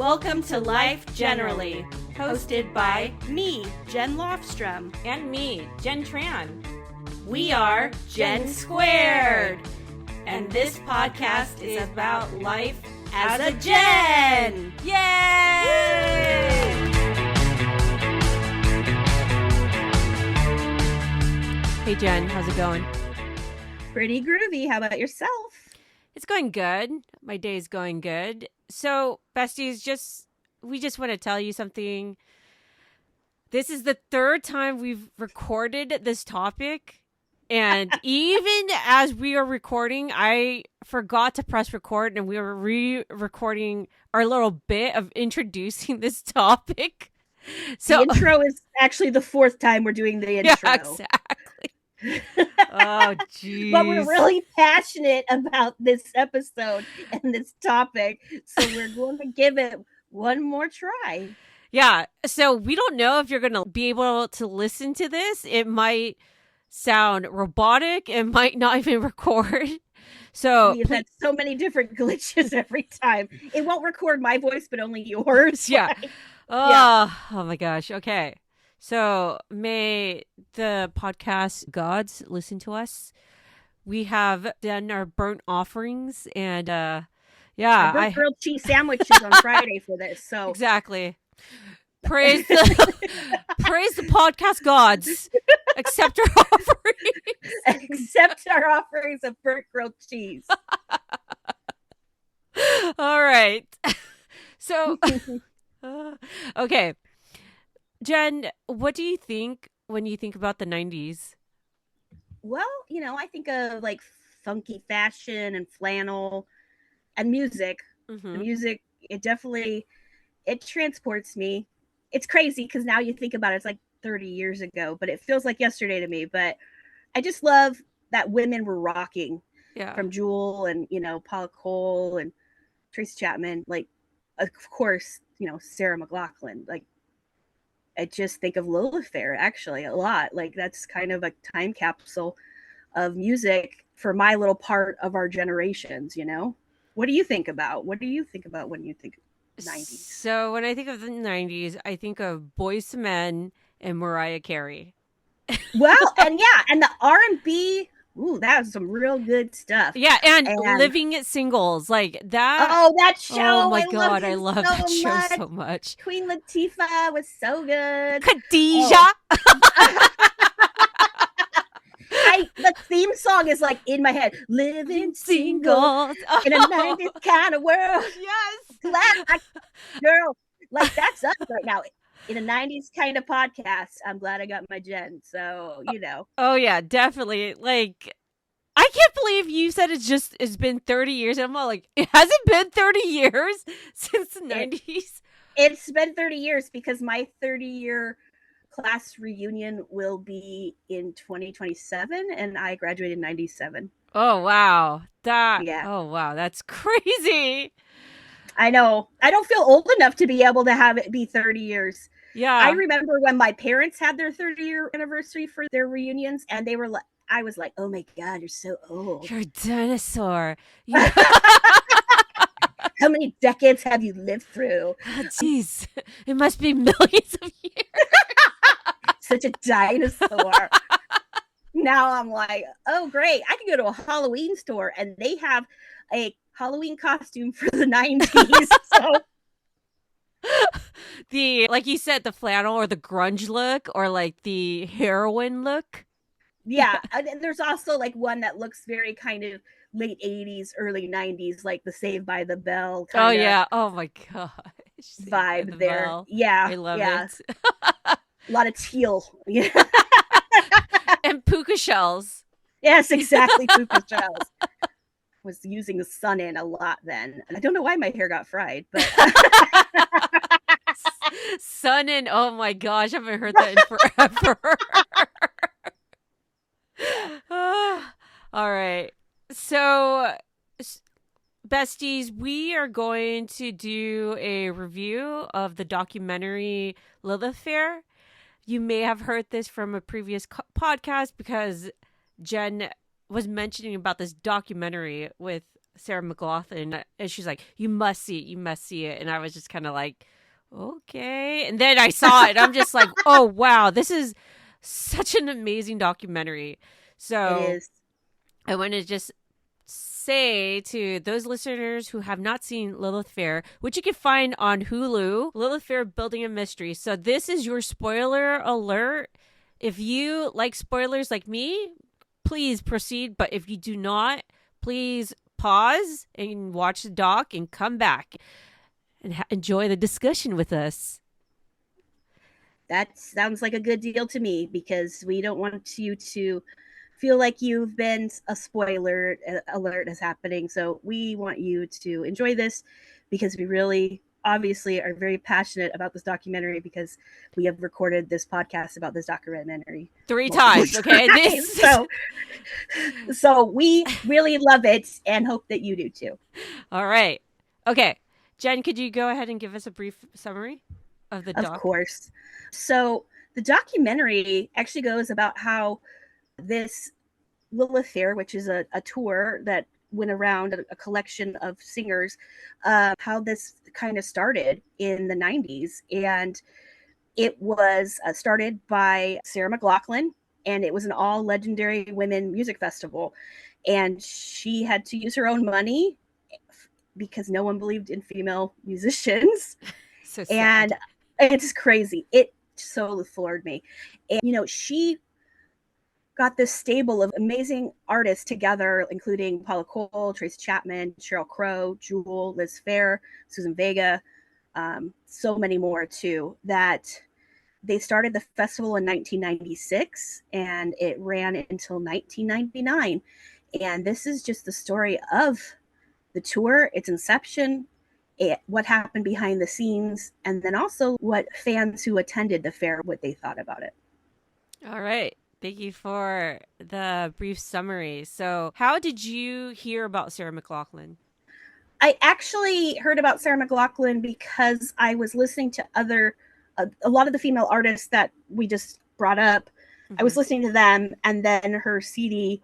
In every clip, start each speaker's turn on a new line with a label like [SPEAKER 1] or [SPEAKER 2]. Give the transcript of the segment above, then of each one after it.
[SPEAKER 1] Welcome to Life Generally, hosted by me, Jen Lofstrom,
[SPEAKER 2] and me, Jen Tran.
[SPEAKER 1] We are Jensquared, and this podcast is about life as a Jen. Yay!
[SPEAKER 2] Hey Jen, how's it going?
[SPEAKER 3] Pretty groovy. How about yourself?
[SPEAKER 2] It's going good. My day's going good. So, besties, we just want to tell you something. This is the third time we've recorded this topic. And even as we are recording, I forgot to press record and we were re-recording our little bit of introducing this topic. So
[SPEAKER 3] the intro is actually the fourth time we're doing the intro.
[SPEAKER 2] Yeah, exactly. Oh, geez.
[SPEAKER 3] But we're really passionate about this episode and this topic, so we're going to give it one more try.
[SPEAKER 2] Yeah, so we don't know if you're going to be able to listen to this. It might sound robotic. It might not even record. So
[SPEAKER 3] we've had so many different glitches every time. It won't record my voice, but only yours.
[SPEAKER 2] Yeah. Oh my gosh. Okay. So may the podcast gods listen to us. We have done our burnt offerings and I burnt
[SPEAKER 3] grilled cheese sandwiches on Friday for this. So
[SPEAKER 2] exactly. Praise the podcast gods. Accept our offerings.
[SPEAKER 3] Accept our offerings of burnt grilled cheese.
[SPEAKER 2] All right. So okay. Jen, what do you think when you think about the 90s?
[SPEAKER 3] Well, I think of like funky fashion and flannel and music.
[SPEAKER 2] Mm-hmm.
[SPEAKER 3] The music, it transports me. It's crazy because now you think about it, it's like 30 years ago, but it feels like yesterday to me. But I just love that women were rocking.
[SPEAKER 2] Yeah.
[SPEAKER 3] From Jewel and, Paula Cole and Tracy Chapman. Like, of course, Sarah McLachlan. Like, I just think of Lilith there actually a lot. Like that's kind of a time capsule of music for my little part of our generations, What do you think about? What do you think about when you think 90s?
[SPEAKER 2] So when I think of the 90s, I think of Boyz II Men and Mariah Carey.
[SPEAKER 3] Well, and the R&B. Ooh, that was some real good stuff.
[SPEAKER 2] Yeah, and Living It Singles, like that.
[SPEAKER 3] Oh, that show!
[SPEAKER 2] Oh my God, I love that show so much.
[SPEAKER 3] Queen Latifah was so good.
[SPEAKER 2] Khadijah.
[SPEAKER 3] The theme song is like in my head. Living single in a 90s kind of world.
[SPEAKER 2] Yes.
[SPEAKER 3] Girl, like that's us right now. In a 90s kind of podcast, I'm glad I got my Jen. So,
[SPEAKER 2] Oh, yeah, definitely. Like, I can't believe you said it's been 30 years. And I'm all like, it hasn't been 30 years since the 90s?
[SPEAKER 3] It's been 30 years because my 30-year class reunion will be in 2027, and I graduated in 97.
[SPEAKER 2] Oh, wow. Oh, wow. That's crazy.
[SPEAKER 3] I know. I don't feel old enough to be able to have it be 30 years.
[SPEAKER 2] Yeah.
[SPEAKER 3] I remember when my parents had their 30-year anniversary for their reunions, and they were like, I was like, oh my God, you're so old.
[SPEAKER 2] You're a dinosaur.
[SPEAKER 3] How many decades have you lived through?
[SPEAKER 2] Jeez. It must be millions of years.
[SPEAKER 3] Such a dinosaur. Now I'm like, oh, great. I can go to a Halloween store, and they have a Halloween costume for the 90s. So
[SPEAKER 2] like you said, the flannel or the grunge look or like the heroin look.
[SPEAKER 3] Yeah. And there's also like one that looks very kind of late 80s, early 90s, like the Saved by the Bell kind
[SPEAKER 2] of. Yeah. Oh my gosh.
[SPEAKER 3] Vibe there. Bell. Yeah.
[SPEAKER 2] I love it.
[SPEAKER 3] A lot of teal. Yeah.
[SPEAKER 2] And puka shells.
[SPEAKER 3] Yes, exactly. Puka shells. Was using the sun in a lot then. And I don't know why my hair got fried, but
[SPEAKER 2] sun in, oh my gosh, I haven't heard that in forever. All right. So besties, we are going to do a review of the documentary Lilith Fair. You may have heard this from a previous podcast because Jen was mentioning about this documentary with Sarah McLachlan, and she's like, you must see it, you must see it. And I was just kind of like, okay. And then I saw it, and I'm just like, oh, wow, this is such an amazing documentary. So
[SPEAKER 3] It is.
[SPEAKER 2] I want to just say to those listeners who have not seen Lilith Fair, which you can find on Hulu, Lilith Fair Building a Mystery. So this is your spoiler alert. If you like spoilers like me, please proceed. But if you do not, please pause and watch the doc and come back and enjoy the discussion with us.
[SPEAKER 3] That sounds like a good deal to me, because we don't want you to feel like you've been a spoiler alert is happening. So we want you to enjoy this, because we really obviously are very passionate about this documentary, because we have recorded this podcast about this documentary
[SPEAKER 2] 3 times. Okay.
[SPEAKER 3] So we really love it and hope that you do too.
[SPEAKER 2] All right. Okay. Jen, could you go ahead and give us a brief summary of the doc?
[SPEAKER 3] Of course. So the documentary actually goes about how this Lilith Fair, which is a tour that went around a collection of singers, how this kind of started in the 90s. And it was started by Sarah McLachlan, and it was an all legendary women music festival. And she had to use her own money because no one believed in female musicians.
[SPEAKER 2] So sad.
[SPEAKER 3] And it's crazy. It so floored me. And, she got this stable of amazing artists together, including Paula Cole, Tracy Chapman, Sheryl Crow, Jewel, Liz Phair, Susan Vega, so many more too, that they started the festival in 1996 and it ran until 1999. And this is just the story of the tour, its inception, what happened behind the scenes, and then also what fans who attended the fair, what they thought about it.
[SPEAKER 2] All right. Thank you for the brief summary. So how did you hear about Sarah McLachlan?
[SPEAKER 3] I actually heard about Sarah McLachlan because I was listening to a lot of the female artists that we just brought up. Mm-hmm. I was listening to them, and then her CD,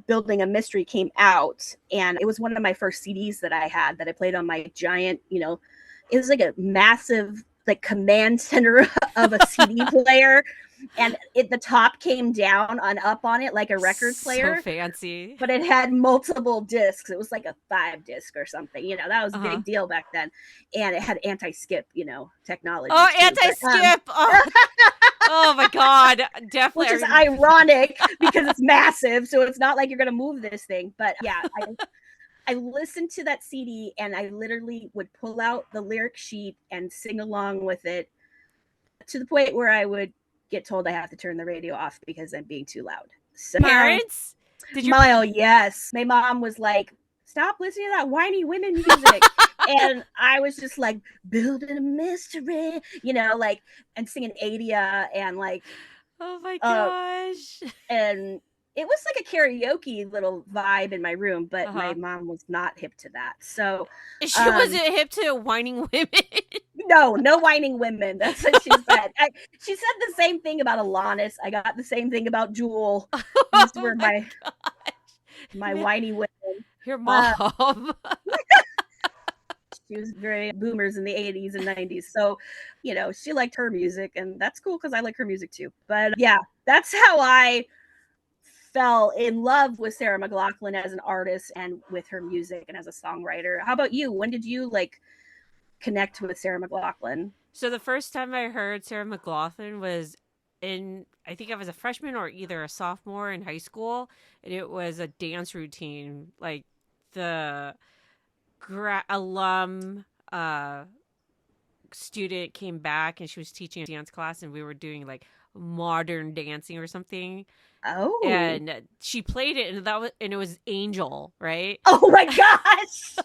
[SPEAKER 3] Building a Mystery, came out, and it was one of my first CDs that I had that I played on my giant, it was like a massive like command center of a CD player. And the top came down up on it like a record player.
[SPEAKER 2] So fancy.
[SPEAKER 3] But it had multiple discs. It was like a 5-disc or something. That was a big deal back then. And it had anti-skip, technology.
[SPEAKER 2] Oh, anti-skip. Oh my God. Definitely.
[SPEAKER 3] Which is ironic because it's massive. So it's not like you're going to move this thing. But yeah, I listened to that CD and I literally would pull out the lyric sheet and sing along with it, to the point where I would get told I have to turn the radio off because I'm being too loud. So,
[SPEAKER 2] parents?
[SPEAKER 3] Yes. My mom was like, stop listening to that whiny women music. And I was just like, building a mystery, and singing Adia and like,
[SPEAKER 2] oh my gosh.
[SPEAKER 3] And it was like a karaoke little vibe in my room, but my mom was not hip to that. So
[SPEAKER 2] she wasn't hip to whining women.
[SPEAKER 3] No whining women. That's what she said. She said the same thing about Alanis. I got the same thing about Jewel. These were my whiny women.
[SPEAKER 2] Your mom.
[SPEAKER 3] She was very boomers in the 80s and 90s. So, she liked her music, and that's cool because I like her music too. But yeah, that's how I fell in love with Sarah McLachlan as an artist and with her music and as a songwriter. How about you? When did you connect with Sarah McLachlan?
[SPEAKER 2] So the first time I heard Sarah McLachlan was I think I was a freshman or either a sophomore in high school, and it was a dance routine. Like the alum student came back and she was teaching a dance class, and we were doing like modern dancing or something.
[SPEAKER 3] Oh,
[SPEAKER 2] and she played it, and it was Angel, right?
[SPEAKER 3] Oh my gosh,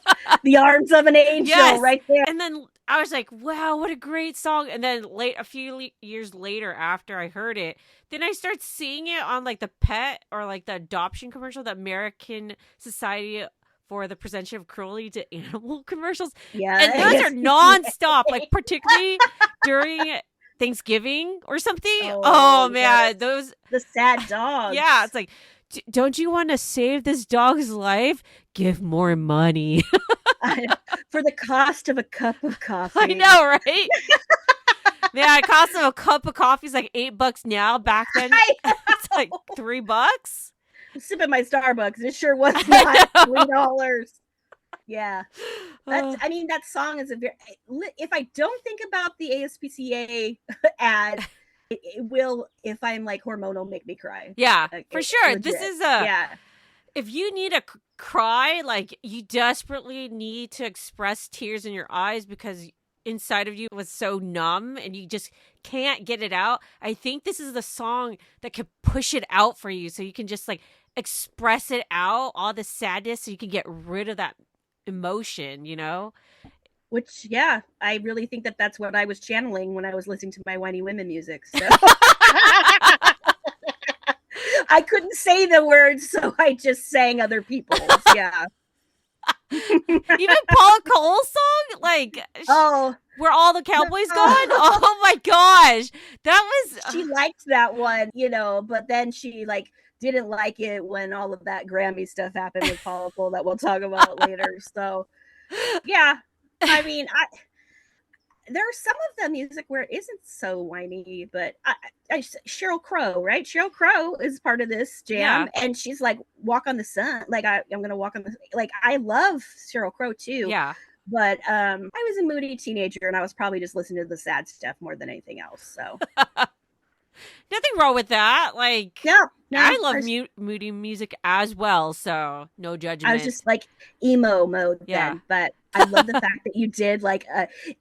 [SPEAKER 3] the arms of an angel, right there.
[SPEAKER 2] And then I was like, wow, what a great song. And then a few years later, after I heard it, then I started seeing it on like the pet or like the adoption commercial, the American Society for the Prevention of Cruelty to Animal commercials.
[SPEAKER 3] Yeah,
[SPEAKER 2] and those are nonstop, like particularly during Thanksgiving or something. Oh man,
[SPEAKER 3] yes. The sad dogs.
[SPEAKER 2] Yeah, it's like don't you want to save this dog's life? Give more money.
[SPEAKER 3] For the cost of a cup of coffee.
[SPEAKER 2] I know, right? Man, the cost of a cup of coffee is like $8 now. Back then, it's like $3.
[SPEAKER 3] I'm sipping my Starbucks. It sure was not $3. Yeah. I mean, that song is if I don't think about the ASPCA ad, it will, if I'm like hormonal, make me cry.
[SPEAKER 2] Yeah, for sure.
[SPEAKER 3] Legit.
[SPEAKER 2] This is if you need a cry, like you desperately need to express tears in your eyes because inside of you was so numb and you just can't get it out. I think this is the song that could push it out for you so you can just like express it out, all the sadness, so you can get rid of that emotion, you know?
[SPEAKER 3] Which, yeah, I really think that that's what I was channeling when I was listening to my whiny women music. So I couldn't say the words, so I just sang other people's. Yeah.
[SPEAKER 2] Even Paula Cole's song, like, where all the cowboys gone? Oh my gosh, that was.
[SPEAKER 3] She liked that one, you know, but then she like didn't like it when all of that Grammy stuff happened with Paula Cole that we'll talk about later. So, yeah, I mean, there's some of the music where it isn't so whiny, but Sheryl Crow, right? Sheryl Crow is part of this jam, and she's like, "Walk on the Sun." Like, I'm gonna walk on the. Like, I love Sheryl Crow too.
[SPEAKER 2] Yeah.
[SPEAKER 3] But I was a moody teenager, and I was probably just listening to the sad stuff more than anything else. So.
[SPEAKER 2] Nothing wrong with that. Like,
[SPEAKER 3] no,
[SPEAKER 2] I love moody music as well, so no judgment.
[SPEAKER 3] I was just like emo mode then, but I love the fact that you did like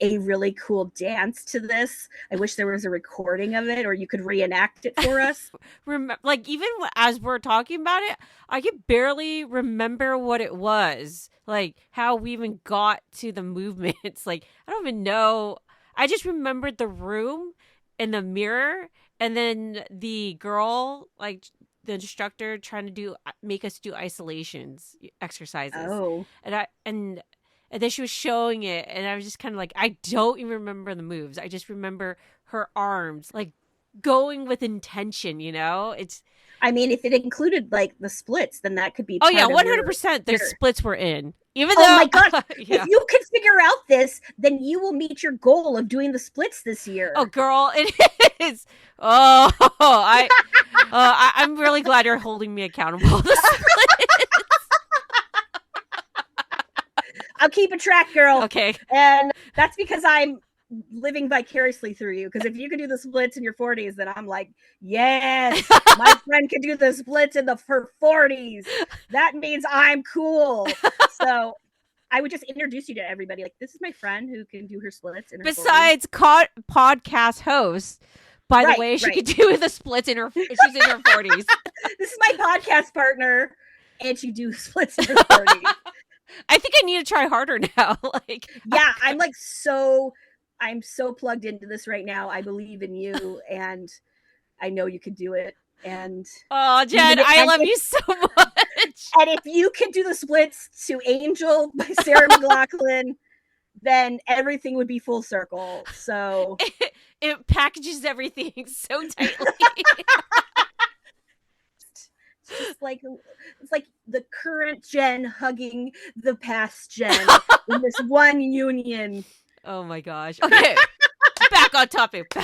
[SPEAKER 3] a really cool dance to this. I wish there was a recording of it, or you could reenact it for us.
[SPEAKER 2] Like, even as we're talking about it, I can barely remember what it was, like how we even got to the movements. Like, I don't even know. I just remembered the room and the mirror. And then the girl, like the instructor, trying to make us do isolations exercises.
[SPEAKER 3] Oh,
[SPEAKER 2] and then she was showing it, and I was just kind of like, I don't even remember the moves. I just remember her arms like going with intention. You know,
[SPEAKER 3] I mean, if it included like the splits, then that could be.
[SPEAKER 2] Oh yeah, 100%. The splits were in. Even though,
[SPEAKER 3] oh my gosh, if you can figure out this, then you will meet your goal of doing the splits this year.
[SPEAKER 2] Oh, girl, it is. Oh, I'm really glad you're holding me accountable.
[SPEAKER 3] I'll keep a track, girl.
[SPEAKER 2] Okay.
[SPEAKER 3] And that's because I'm living vicariously through you. Because if you can do the splits in your 40s, then I'm like, yes, my friend can do the splits in her 40s. That means I'm cool. So I would just introduce you to everybody. Like, this is my friend who can do her splits in her 40s.
[SPEAKER 2] Podcast host. By the way, she could do the splits she's in her 40s.
[SPEAKER 3] This is my podcast partner, and she do splits in her 40s.
[SPEAKER 2] I think I need to try harder now. Like,
[SPEAKER 3] yeah, I'm so plugged into this right now. I believe in you, and I know you can do it. And
[SPEAKER 2] oh, Jen, I love you so much.
[SPEAKER 3] And if you can do the splits to Angel by Sarah McLachlan, then everything would be full circle. So
[SPEAKER 2] it packages everything so tightly.
[SPEAKER 3] It's like the current Jen hugging the past Jen in this one union.
[SPEAKER 2] Oh my gosh. Okay. Back on topic.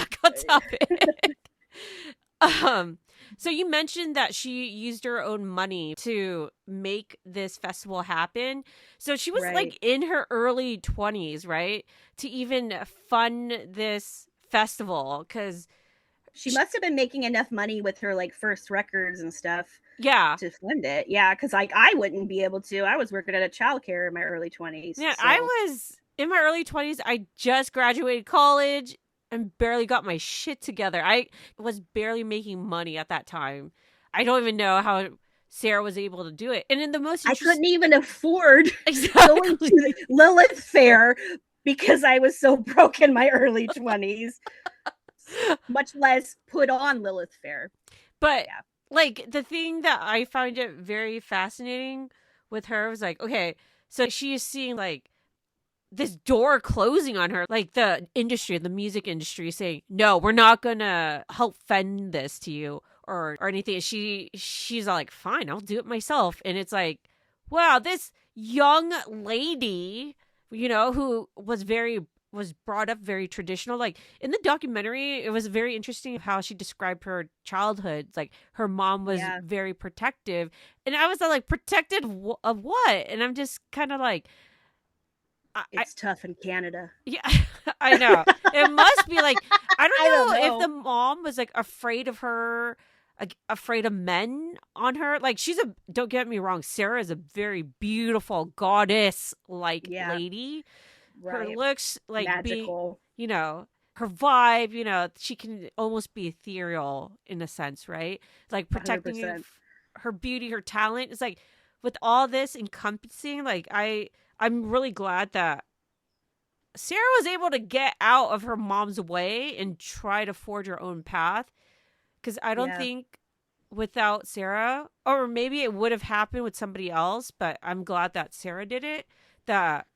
[SPEAKER 2] So you mentioned that she used her own money to make this festival happen. So she was like in her early 20s, right? To even fund this festival, because
[SPEAKER 3] she must have been making enough money with her like first records and stuff.
[SPEAKER 2] Yeah.
[SPEAKER 3] To fund it. Yeah, because like I wouldn't be able to. I was working at a childcare in my early 20s.
[SPEAKER 2] Yeah, so. I was in my early 20s. I just graduated college and barely got my shit together. I was barely making money at that time. I don't even know how Sarah was able to do it. And in the most
[SPEAKER 3] I couldn't even afford going to the Lilith fair because I was so broke in my early 20s. Much less put on Lilith fair.
[SPEAKER 2] But like the thing that I found it very fascinating with her was like, okay, so she is seeing like this door closing on her, like the industry, the music industry saying, no, we're not going to help fund this to you. or anything. She's all like, fine, I'll do it myself. And it's like, wow, this young lady, who was brought up very traditional. Like in the documentary, it was very interesting how she described her childhood. Like her mom was very protective, and I was like, protected of what? And I'm just kind of like,
[SPEAKER 3] it's tough in Canada.
[SPEAKER 2] Yeah, I know. It must be like, I don't know if the mom was like afraid of her, like afraid of men on her. Like don't get me wrong, Sarah is a very beautiful goddess like lady. Right. Her looks like magical. Her vibe, she can almost be ethereal in a sense, right? Like protecting her beauty, her talent. It's like with all this encompassing, like I'm really glad that Sarah was able to get out of her mom's way and try to forge her own path. Because I don't think without Sarah, or maybe it would have happened with somebody else, but I'm glad that Sarah did it. That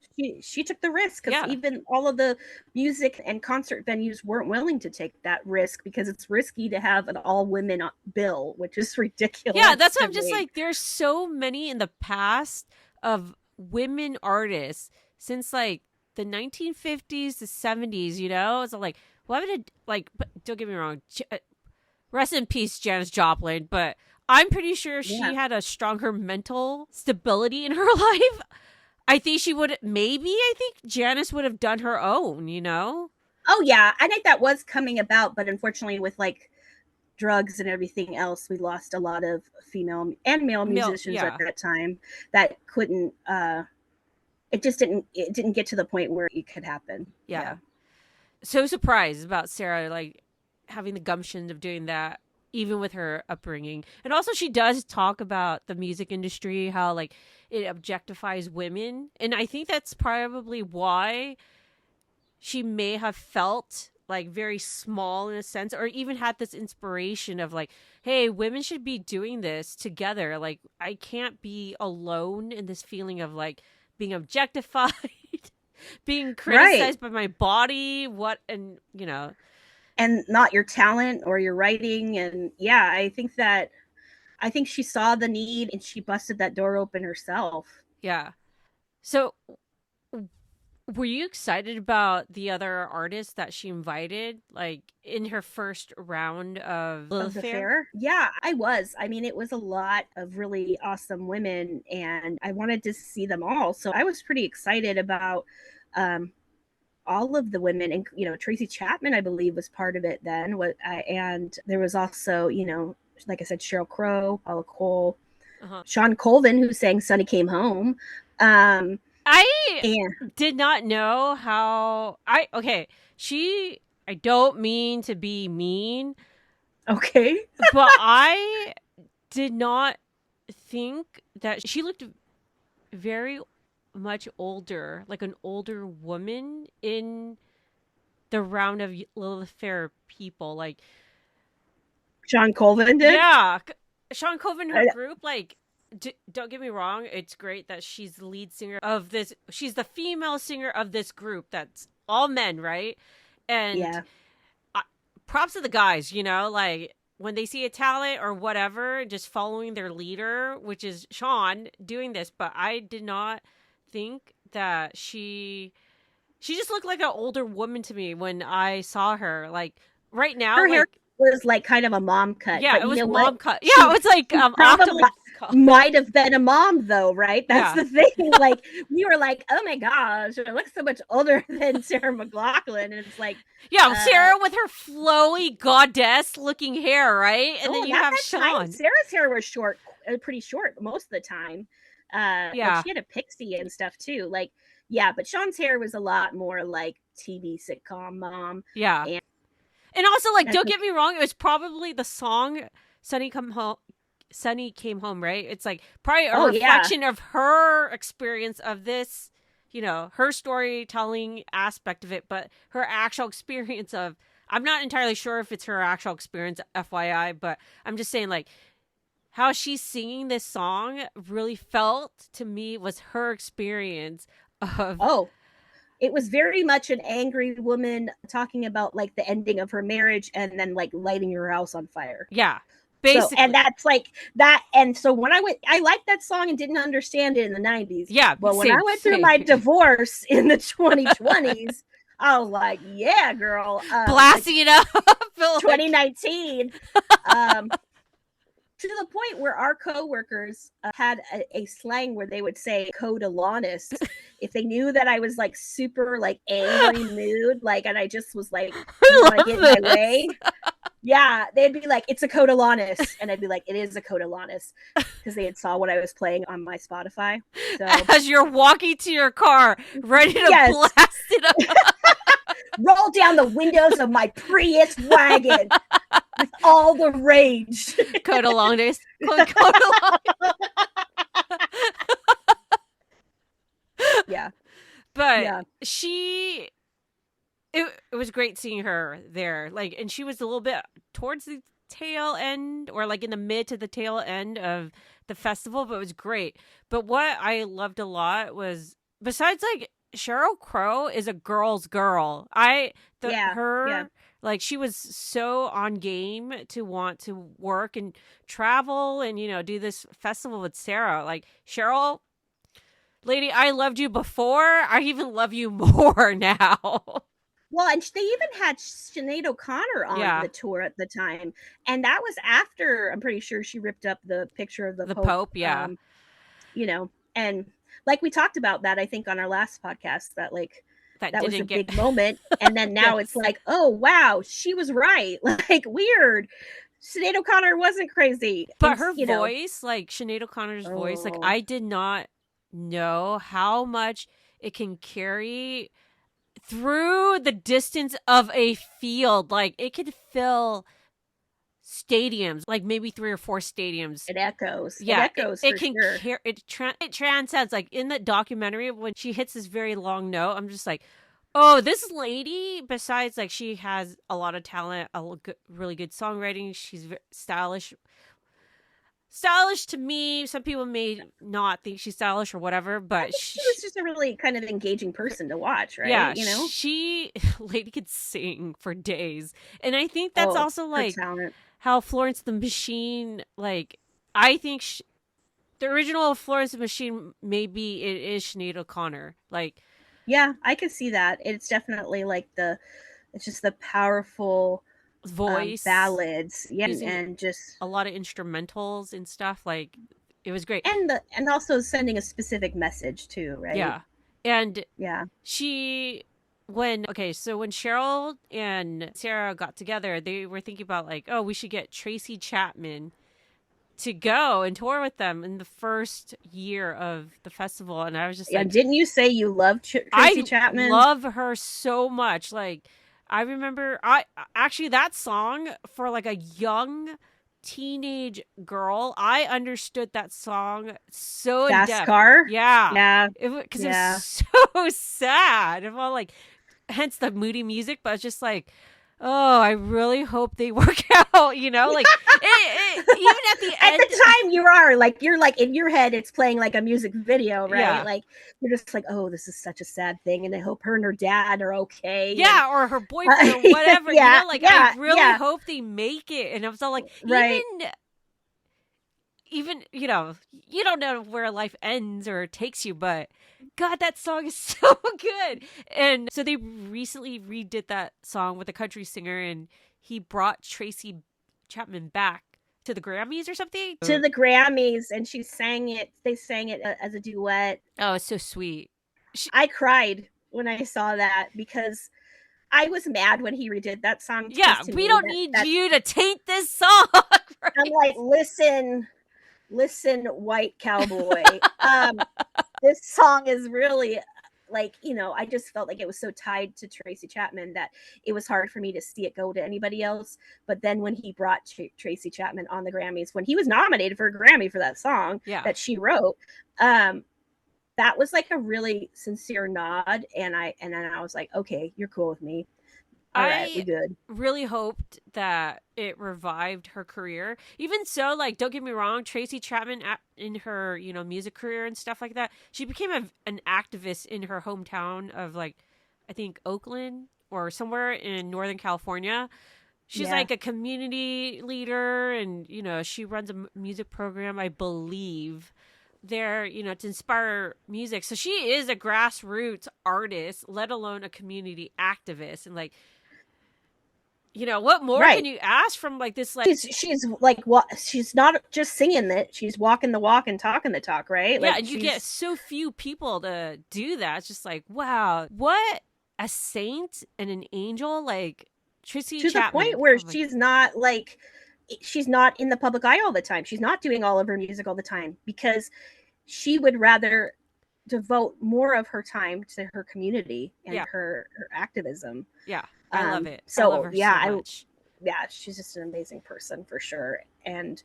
[SPEAKER 3] she took the risk, because even all of the music and concert venues weren't willing to take that risk, because it's risky to have an all women bill, which is ridiculous.
[SPEAKER 2] Yeah, that's what I'm just like, there's so many in the past of women artists since like the 1950s to 70s, it's like, why would it, like, don't get me wrong, rest in peace Janis Joplin, but I'm pretty sure she had a stronger mental stability in her life. I think I think Janis would have done her own,
[SPEAKER 3] Oh, yeah. I think that was coming about, but unfortunately with like drugs and everything else, we lost a lot of female and male musicians at that time that couldn't, it didn't get to the point where it could happen.
[SPEAKER 2] Yeah. So surprised about Sarah, like having the gumption of doing that, even with her upbringing. And also she does talk about the music industry, how like it objectifies women. And I think that's probably why she may have felt like very small in a sense, or even had this inspiration of like, hey, women should be doing this together. Like I can't be alone in this feeling of like being objectified, being criticized by my body, and
[SPEAKER 3] not your talent or your writing. And I think she saw the need and she busted that door open herself.
[SPEAKER 2] Yeah. So were you excited about the other artists that she invited, like in her first round of the fair?
[SPEAKER 3] Yeah, I was. I mean, it was a lot of really awesome women and I wanted to see them all. So I was pretty excited about all of the women, and Tracy Chapman, I believe, was part of it then. And there was also, like I said, Sheryl Crow, Paula Cole, Shawn Colvin, who sang "Sonny Came Home."
[SPEAKER 2] I did not know how. I don't mean to be mean.
[SPEAKER 3] Okay,
[SPEAKER 2] but I did not think that she looked very much older, like an older woman in the round of Lilith Fair people. Like
[SPEAKER 3] Shawn Colvin did?
[SPEAKER 2] Yeah. Shawn Colvin, her group, like, don't get me wrong, it's great that she's the lead singer of this. She's the female singer of this group that's all men, right? And props to the guys, like when they see a talent or whatever, just following their leader, which is Shawn, doing this. But I did not think that she just looked like an older woman to me when I saw her. Like right now,
[SPEAKER 3] her hair was like kind of a mom cut.
[SPEAKER 2] Yeah, it was mom cut. Yeah, it was like
[SPEAKER 3] probably might have been a mom though, right? That's the thing. Like we were like, oh my gosh, she looks so much older than Sarah McLachlan, and it's like
[SPEAKER 2] Sarah with her flowy goddess looking hair, right? And then you have Shawn.
[SPEAKER 3] Sarah's hair was short, pretty short most of the time. Like she had a pixie and stuff too. Like but Shawn's hair was a lot more like TV sitcom mom.
[SPEAKER 2] Yeah. And also, like, don't get me wrong, it was probably the song Sonny Came Home, right? It's like probably a reflection of her experience of this, her storytelling aspect of it, but her actual experience of, I'm not entirely sure if it's her actual experience, FYI, but I'm just saying, like, how she's singing this song really felt to me was her experience of
[SPEAKER 3] it was very much an angry woman talking about like the ending of her marriage and then like lighting her house on fire.
[SPEAKER 2] Yeah. Basically.
[SPEAKER 3] So, and that's like that. And so when I liked that song and didn't understand it in the 90s.
[SPEAKER 2] Yeah.
[SPEAKER 3] But when I went through my divorce in the 2020s, I was like, yeah, girl.
[SPEAKER 2] Blasting it up.
[SPEAKER 3] 2019. To the point where our coworkers had a slang where they would say "codalonist" if they knew that I was like super like angry mood, like, and I just was like, you want to get in my way. Yeah, they'd be like, "It's a codalonist," and I'd be like, "It is a codalonist," because they had saw what I was playing on my Spotify. So
[SPEAKER 2] as you're walking to your car, ready to blast it up.
[SPEAKER 3] Roll down the windows of my Prius wagon with all the rage.
[SPEAKER 2] Codalonist.
[SPEAKER 3] Yeah.
[SPEAKER 2] But it was great seeing her there. Like, and she was a little bit towards the tail end, or like in the mid to the tail end of the festival, but it was great. But what I loved a lot was, besides like, Sheryl Crow is a girl's girl. Like, she was so on game to want to work and travel and, you know, do this festival with Sarah. Like, Sheryl, lady, I loved you before. I even love you more now.
[SPEAKER 3] Well, and they even had Sinead O'Connor on the tour at the time. And that was after, I'm pretty sure, she ripped up the picture of the Pope.
[SPEAKER 2] Yeah.
[SPEAKER 3] You know, and like we talked about that, I think, on our last podcast, that like that was a big moment. And then now it's like, oh, wow, she was right. Like, weird. Sinead O'Connor wasn't crazy.
[SPEAKER 2] But her voice, like Sinead O'Connor's voice, like, I did not know how much it can carry through the distance of a field. Like, it could fill stadiums, like maybe 3 or 4 stadiums.
[SPEAKER 3] It echoes.
[SPEAKER 2] Yeah,
[SPEAKER 3] it echoes.
[SPEAKER 2] It can sure. It transcends. Like, in the documentary, when she hits this very long note, I'm just like, oh, this lady, besides like she has a lot of talent, really good songwriting, she's stylish to me. Some people may not think she's stylish or whatever, but
[SPEAKER 3] she was just a really kind of engaging person to watch, right?
[SPEAKER 2] Yeah,
[SPEAKER 3] you know,
[SPEAKER 2] lady could sing for days. And I think that's also like how Florence the Machine, like, I think the original Florence the Machine, maybe it is Sinead O'Connor. Like,
[SPEAKER 3] yeah, I could see that. It's definitely like it's just the powerful
[SPEAKER 2] voice,
[SPEAKER 3] ballads, and just
[SPEAKER 2] a lot of instrumentals and stuff. Like, it was great,
[SPEAKER 3] and also sending a specific message too, right?
[SPEAKER 2] Yeah, and
[SPEAKER 3] yeah,
[SPEAKER 2] when Sheryl and Sarah got together, they were thinking about like, oh, we should get Tracy Chapman to go and tour with them in the first year of the festival. And I was just like,
[SPEAKER 3] didn't you say you loved Tracy Chapman?
[SPEAKER 2] I love her so much. Like, I remember that song, for like a young teenage girl, I understood that song so in depth.
[SPEAKER 3] Car?
[SPEAKER 2] Yeah. Because it was so sad. It was like, hence the moody music, but it's just like, oh, I really hope they work out, you know, like even at the end.
[SPEAKER 3] At the time you're like in your head, it's playing like a music video, right? Yeah. Like, you're just like, oh, this is such a sad thing. And I hope her and her dad are okay.
[SPEAKER 2] Yeah. Or her boyfriend or whatever, you know, like, I really hope they make it. And I was all like, even, you know, you don't know where life ends or takes you, but God, that song is so good. And so they recently redid that song with a country singer, and he brought Tracy Chapman back to the Grammys or something.
[SPEAKER 3] To the Grammys, and they sang it as a duet.
[SPEAKER 2] Oh, it's so sweet.
[SPEAKER 3] I cried when I saw that, because I was mad when he redid that song.
[SPEAKER 2] Yeah, we don't need you to taint this song. Right?
[SPEAKER 3] I'm like, listen, white cowboy. This song is really, like, you know, I just felt like it was so tied to Tracy Chapman that it was hard for me to see it go to anybody else. But then when he brought Tracy Chapman on the Grammys, when he was nominated for a Grammy for that song that she wrote, that was like a really sincere nod. And then I was like, okay, you're cool with me. All right, we're good.
[SPEAKER 2] Really hoped that it revived her career. Even so, like, don't get me wrong, Tracy Chapman, in her, you know, music career and stuff like that, she became an activist in her hometown of, like, I think Oakland or somewhere in Northern California. She's like a community leader, and, you know, she runs a music program, I believe, there, you know, to inspire music. So she is a grassroots artist, let alone a community activist. And like, you know, what more can you ask from like this? Like,
[SPEAKER 3] she's like, what? She's not just singing it; she's walking the walk and talking the talk, right?
[SPEAKER 2] Yeah,
[SPEAKER 3] like,
[SPEAKER 2] and you get so few people to do that. It's just like, wow, what a saint and an angel, like Tracy
[SPEAKER 3] to
[SPEAKER 2] Chapman.
[SPEAKER 3] the point where she's not like, she's not in the public eye all the time. She's not doing all of her music all the time because she would rather devote more of her time to her community and her activism.
[SPEAKER 2] Yeah. I love it.
[SPEAKER 3] So
[SPEAKER 2] I love her so much.
[SPEAKER 3] She's just an amazing person for sure. And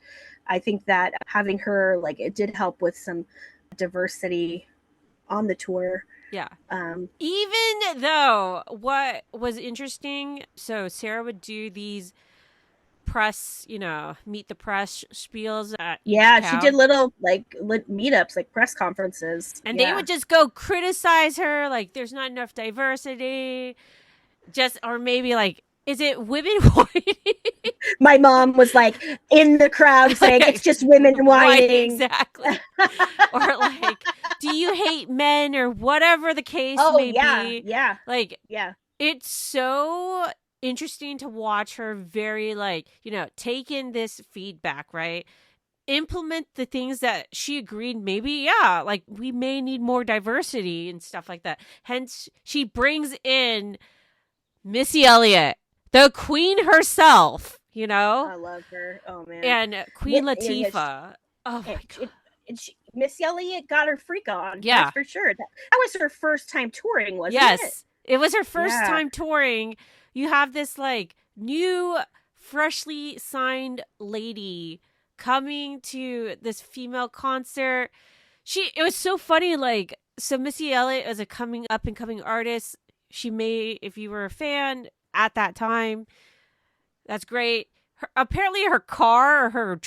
[SPEAKER 3] I think that having her, like, it did help with some diversity on the tour.
[SPEAKER 2] Yeah. Even though what was interesting, so Sarah would do these press, you know, meet the press spiels at
[SPEAKER 3] she did little like meetups, like press conferences,
[SPEAKER 2] and they would just go criticize her, like there's not enough diversity. Just, or maybe like, is it women whining?
[SPEAKER 3] My mom was like in the crowd saying, it's just women whining.
[SPEAKER 2] Exactly. Or like, do you hate men, or whatever the case may be?
[SPEAKER 3] Yeah.
[SPEAKER 2] Like, it's so interesting to watch her very, like, you know, take in this feedback, right? Implement the things that she agreed, maybe, like we may need more diversity and stuff like that. Hence, she brings in Missy Elliott, the queen herself, you know?
[SPEAKER 3] I love her. Oh, man.
[SPEAKER 2] And Queen Latifah. Oh, my God.
[SPEAKER 3] Missy Elliott got her freak on.
[SPEAKER 2] Yeah.
[SPEAKER 3] That's for sure. That was her first time touring, wasn't it?
[SPEAKER 2] Yes. It was her first time touring. You have this, like, new, freshly signed lady coming to this female concert. It was so funny, like, so Missy Elliott is a up and coming artist. She may, if you were a fan at that time, that's great. Apparently her car or her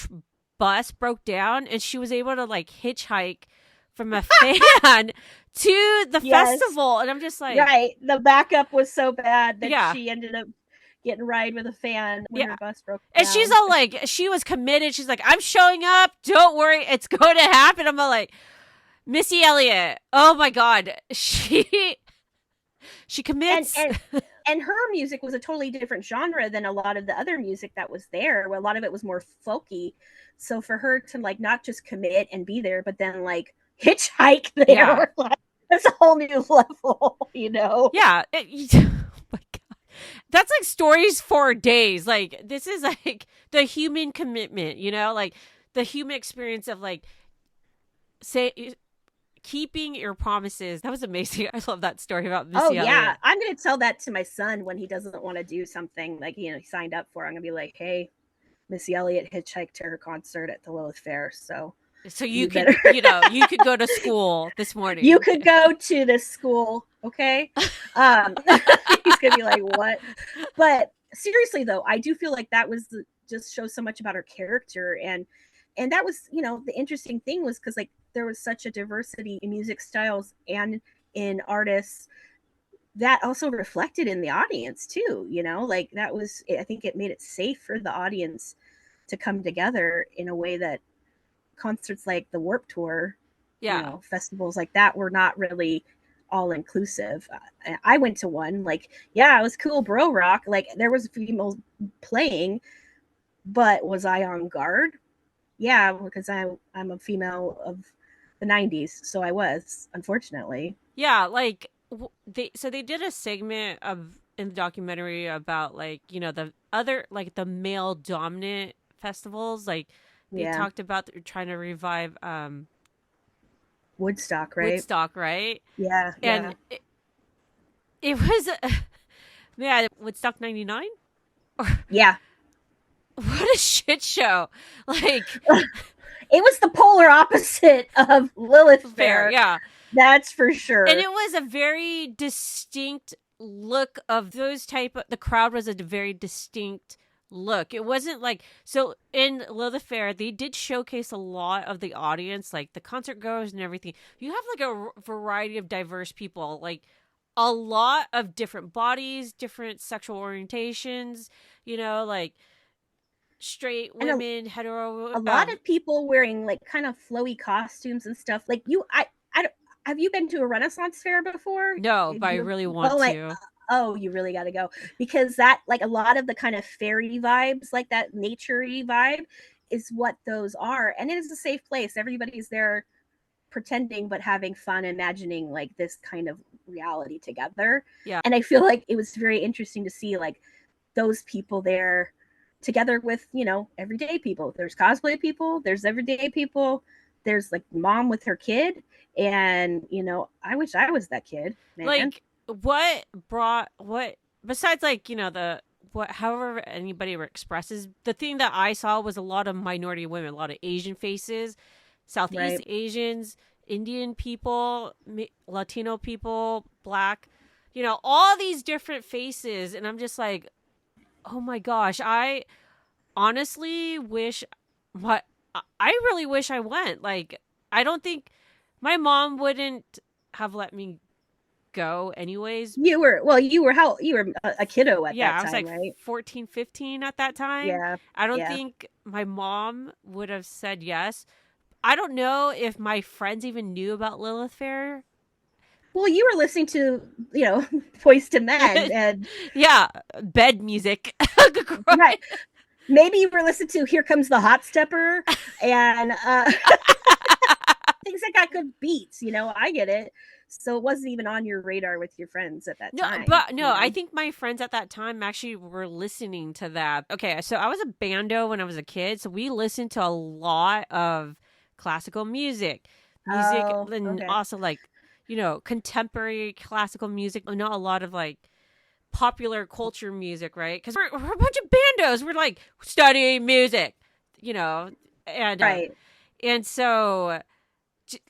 [SPEAKER 2] bus broke down, and she was able to like hitchhike from a fan to the festival. And I'm just like,
[SPEAKER 3] the backup was so bad that she ended up getting a ride with a fan when her bus broke down.
[SPEAKER 2] And she's all like, she was committed. She's like, I'm showing up. Don't worry, it's going to happen. I'm all like, Missy Elliott. Oh my God, she commits.
[SPEAKER 3] And her music was a totally different genre than a lot of the other music that was there. A lot of it was more folky. So for her to like not just commit and be there, but then like hitchhike there, like, that's a whole new level, you know?
[SPEAKER 2] Yeah. Oh my God. That's like stories for days. Like, this is like the human commitment, you know? Like the human experience of like, keeping your promises. That was amazing. I love that story about Missy Elliott.
[SPEAKER 3] Yeah. I'm going to tell that to my son when he doesn't want to do something like, you know, he signed up for. I'm going to be like, hey, Missy Elliott hitchhiked to her concert at the Lilith Fair. So
[SPEAKER 2] you could, you know, you could go to school this morning.
[SPEAKER 3] You could go to this school. Okay. He's going to be like, what? But seriously though, I do feel like that was just shows so much about her character. And that was, you know, the interesting thing was because like there was such a diversity in music styles and in artists that also reflected in the audience too, you know, like that was, I think it made it safe for the audience to come together in a way that concerts like the Warped Tour, you know, festivals like that were not really all inclusive. I went to one, like, it was cool bro rock. Like there was females playing, but was I on guard? Yeah, because I'm a female of the 90s, so I was, unfortunately.
[SPEAKER 2] Yeah, like they did a segment in the documentary about like, you know, the other like the male dominant festivals. Like they talked about trying to revive
[SPEAKER 3] Woodstock, right?
[SPEAKER 2] Yeah. And it was Woodstock 99?
[SPEAKER 3] Yeah.
[SPEAKER 2] What a shit show. Like
[SPEAKER 3] it was the polar opposite of Lilith Fair.
[SPEAKER 2] Yeah.
[SPEAKER 3] That's for sure.
[SPEAKER 2] And it was a very distinct look of those the crowd was a very distinct look. It wasn't like, so in Lilith Fair, they did showcase a lot of the audience, like the concert goers and everything. You have like a variety of diverse people. Like a lot of different bodies, different sexual orientations, you know, like straight women, hetero.
[SPEAKER 3] A lot of people wearing like kind of flowy costumes and stuff. Like have you been to a Renaissance fair before?
[SPEAKER 2] No, but I really want to.
[SPEAKER 3] Oh, you really got to go, because that, like, a lot of the kind of fairy vibes, like that nature-y vibe, is what those are. And it is a safe place. Everybody's there pretending but having fun, imagining like this kind of reality together.
[SPEAKER 2] Yeah.
[SPEAKER 3] And I feel like it was very interesting to see like those people there together with, you know, everyday people. There's cosplay people, there's everyday people, there's like mom with her kid. And, you know, I wish I was that kid, man.
[SPEAKER 2] Like, what besides, like, you know, however anybody expresses, the thing that I saw was a lot of minority women, a lot of Asian faces, Southeast Asians, Indian people, Latino people, Black, you know, all these different faces. And I'm just like, oh my gosh, I honestly wish I really wish I went. Like, I don't think my mom wouldn't have let me go anyways.
[SPEAKER 3] You were a kiddo at that time,
[SPEAKER 2] I was like
[SPEAKER 3] right?
[SPEAKER 2] 14, 15 at that time.
[SPEAKER 3] Yeah.
[SPEAKER 2] I don't think my mom would have said yes. I don't know if my friends even knew about Lilith Fair.
[SPEAKER 3] Well, you were listening to, you know, Boyz II Men and
[SPEAKER 2] yeah, bed music.
[SPEAKER 3] Right. Maybe you were listening to Here Comes the Hot Stepper and things that got good beats, you know, I get it. So it wasn't even on your radar with your friends at that time.
[SPEAKER 2] But
[SPEAKER 3] you know?
[SPEAKER 2] I think my friends at that time actually were listening to that. Okay, so I was a bando when I was a kid, so we listened to a lot of classical music, and also, like, you know, contemporary classical music, not a lot of like popular culture music, right? Because we're a bunch of bandos. We're like studying music, you know, and and so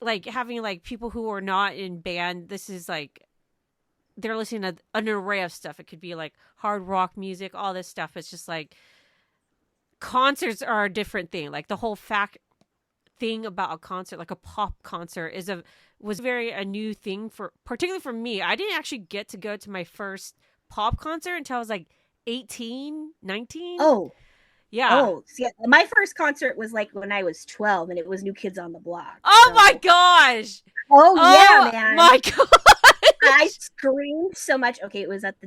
[SPEAKER 2] like having like people who are not in band, this is like they're listening to an array of stuff. It could be like hard rock music, all this stuff. It's just like concerts are a different thing. Like the whole thing about a concert, like a pop concert, was very a new thing particularly for me. I didn't actually get to go to my first pop concert until I was like 18, 19.
[SPEAKER 3] Oh,
[SPEAKER 2] yeah.
[SPEAKER 3] Oh, see, my first concert was like when I was 12, and it was New Kids on the Block.
[SPEAKER 2] Oh my gosh!
[SPEAKER 3] Oh yeah, man!
[SPEAKER 2] My god!
[SPEAKER 3] I screamed so much. Okay, it was at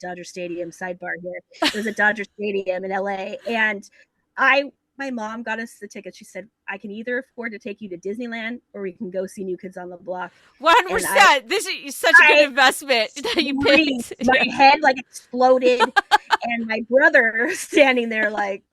[SPEAKER 3] Dodger Stadium. Sidebar here. It was at Dodger Stadium in LA, and my mom got us the tickets. She said, I can either afford to take you to Disneyland or we can go see New Kids on the Block.
[SPEAKER 2] 100%. This is such a good investment that you picked.
[SPEAKER 3] My head like exploded, and my brother standing there like,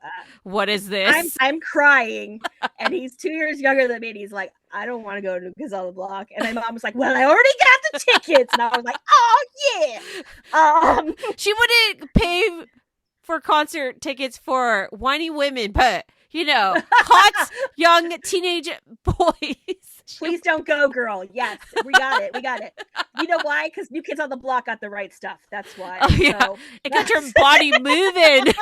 [SPEAKER 2] what is this?
[SPEAKER 3] I'm crying, and he's 2 years younger than me, and he's like, I don't want to go to New Kids on the Block. And my mom was like, well, I already got the tickets. And I was like, oh yeah.
[SPEAKER 2] She wouldn't pay for concert tickets for whiny women, but you know, hot young teenage boys.
[SPEAKER 3] Please don't go, girl. Yes, we got it. You know why? Because New Kids on the Block got the right stuff. That's why.
[SPEAKER 2] Oh, yeah. So, it got your body moving.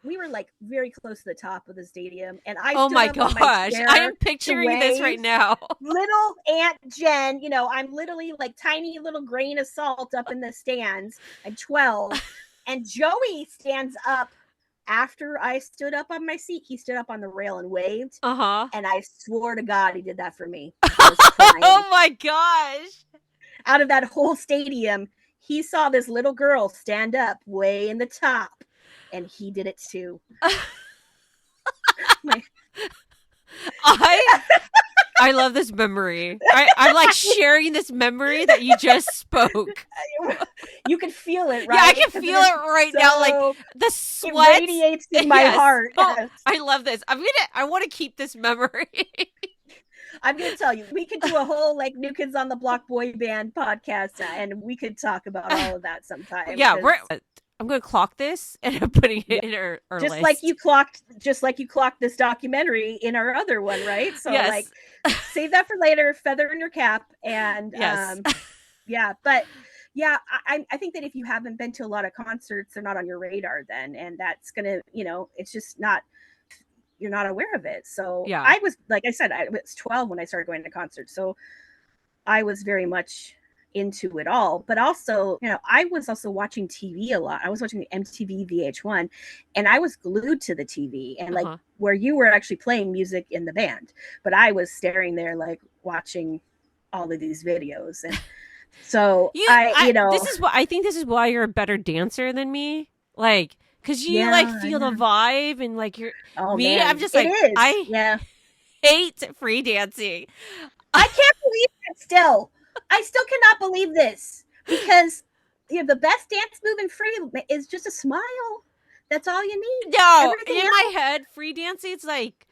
[SPEAKER 3] We were like very close to the top of the stadium, and
[SPEAKER 2] oh my gosh, I am picturing this right now.
[SPEAKER 3] Little Aunt Jen, you know, I'm literally like tiny little grain of salt up in the stands. I'm 12, and Joey stands up after I stood up on my seat. He stood up on the rail and waved. And I swore to God he did that for me.
[SPEAKER 2] Oh my gosh!
[SPEAKER 3] Out of that whole stadium, he saw this little girl stand up way in the top. And he did it too.
[SPEAKER 2] I love this memory. I'm like sharing this memory that you just spoke.
[SPEAKER 3] You can feel it, right?
[SPEAKER 2] Yeah, I can feel it right now. Like the sweat
[SPEAKER 3] radiates in my heart.
[SPEAKER 2] Oh, I love this. I want to keep this memory.
[SPEAKER 3] I'm going to tell you, we could do a whole like New Kids on the Block boy band podcast, and we could talk about all of that sometime.
[SPEAKER 2] Yeah, I'm going to clock this, and I'm putting it in our
[SPEAKER 3] just
[SPEAKER 2] list.
[SPEAKER 3] like you clocked this documentary in our other one, right? So like, save that for later, feather in your cap, and yeah. But yeah, I think that if you haven't been to a lot of concerts, they're not on your radar then, and that's gonna, you know, it's just not. You're not aware of it. So yeah. I was, like I said, I was 12 when I started going to concerts. So I was very much into it all. But also, I was also watching TV a lot. I was watching the MTV VH1, and I was glued to the TV, and like where you were actually playing music in the band, but I was staring there like watching all of these videos. And so
[SPEAKER 2] this is what I think. This is why you're a better dancer than me. Like, because you like feel the vibe, and like you're me. Man. I'm just like I hate free dancing.
[SPEAKER 3] I can't believe it. I still cannot believe this, because the best dance move in free is just a smile. That's all you need.
[SPEAKER 2] No, my head, free dancing, it's like,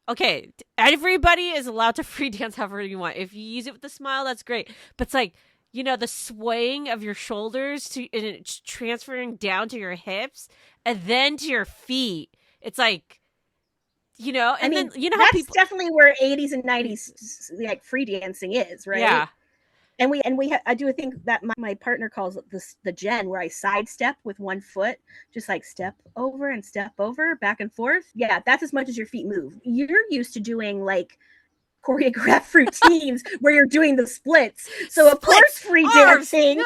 [SPEAKER 2] okay, everybody is allowed to free dance however you want. If you use it with a smile, that's great. But it's like, the swaying of your shoulders and it's transferring down to your hips and then to your feet. It's like, and then how
[SPEAKER 3] that's
[SPEAKER 2] people
[SPEAKER 3] definitely where 80s and 90s like free dancing is, right?
[SPEAKER 2] Yeah.
[SPEAKER 3] And I do think that my partner calls it the gen, where I sidestep with one foot, just like step over and step over, back and forth. Yeah, that's as much as your feet move. You're used to doing like choreographed routines where you're doing the splits. So of course free dancing,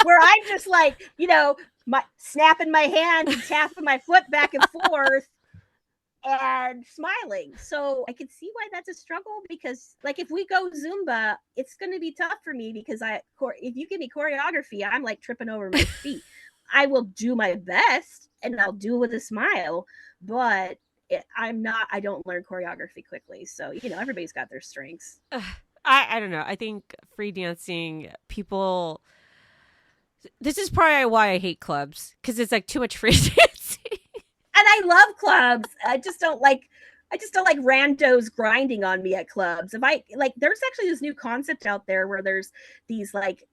[SPEAKER 3] where I'm just like, my snapping my hand and tapping my foot back and forth and smiling. So I could see why that's a struggle, because like if we go Zumba, it's going to be tough for me, because if you give me choreography, I'm like tripping over my feet. I will do my best and I'll do it with a smile, but I don't learn choreography quickly. So, everybody's got their strengths.
[SPEAKER 2] I don't know. I think free dancing people, this is probably why I hate clubs, because it's like too much free dancing.
[SPEAKER 3] And I love clubs. I just don't like randos grinding on me at clubs. If I like, there's actually this new concept out there where there's these like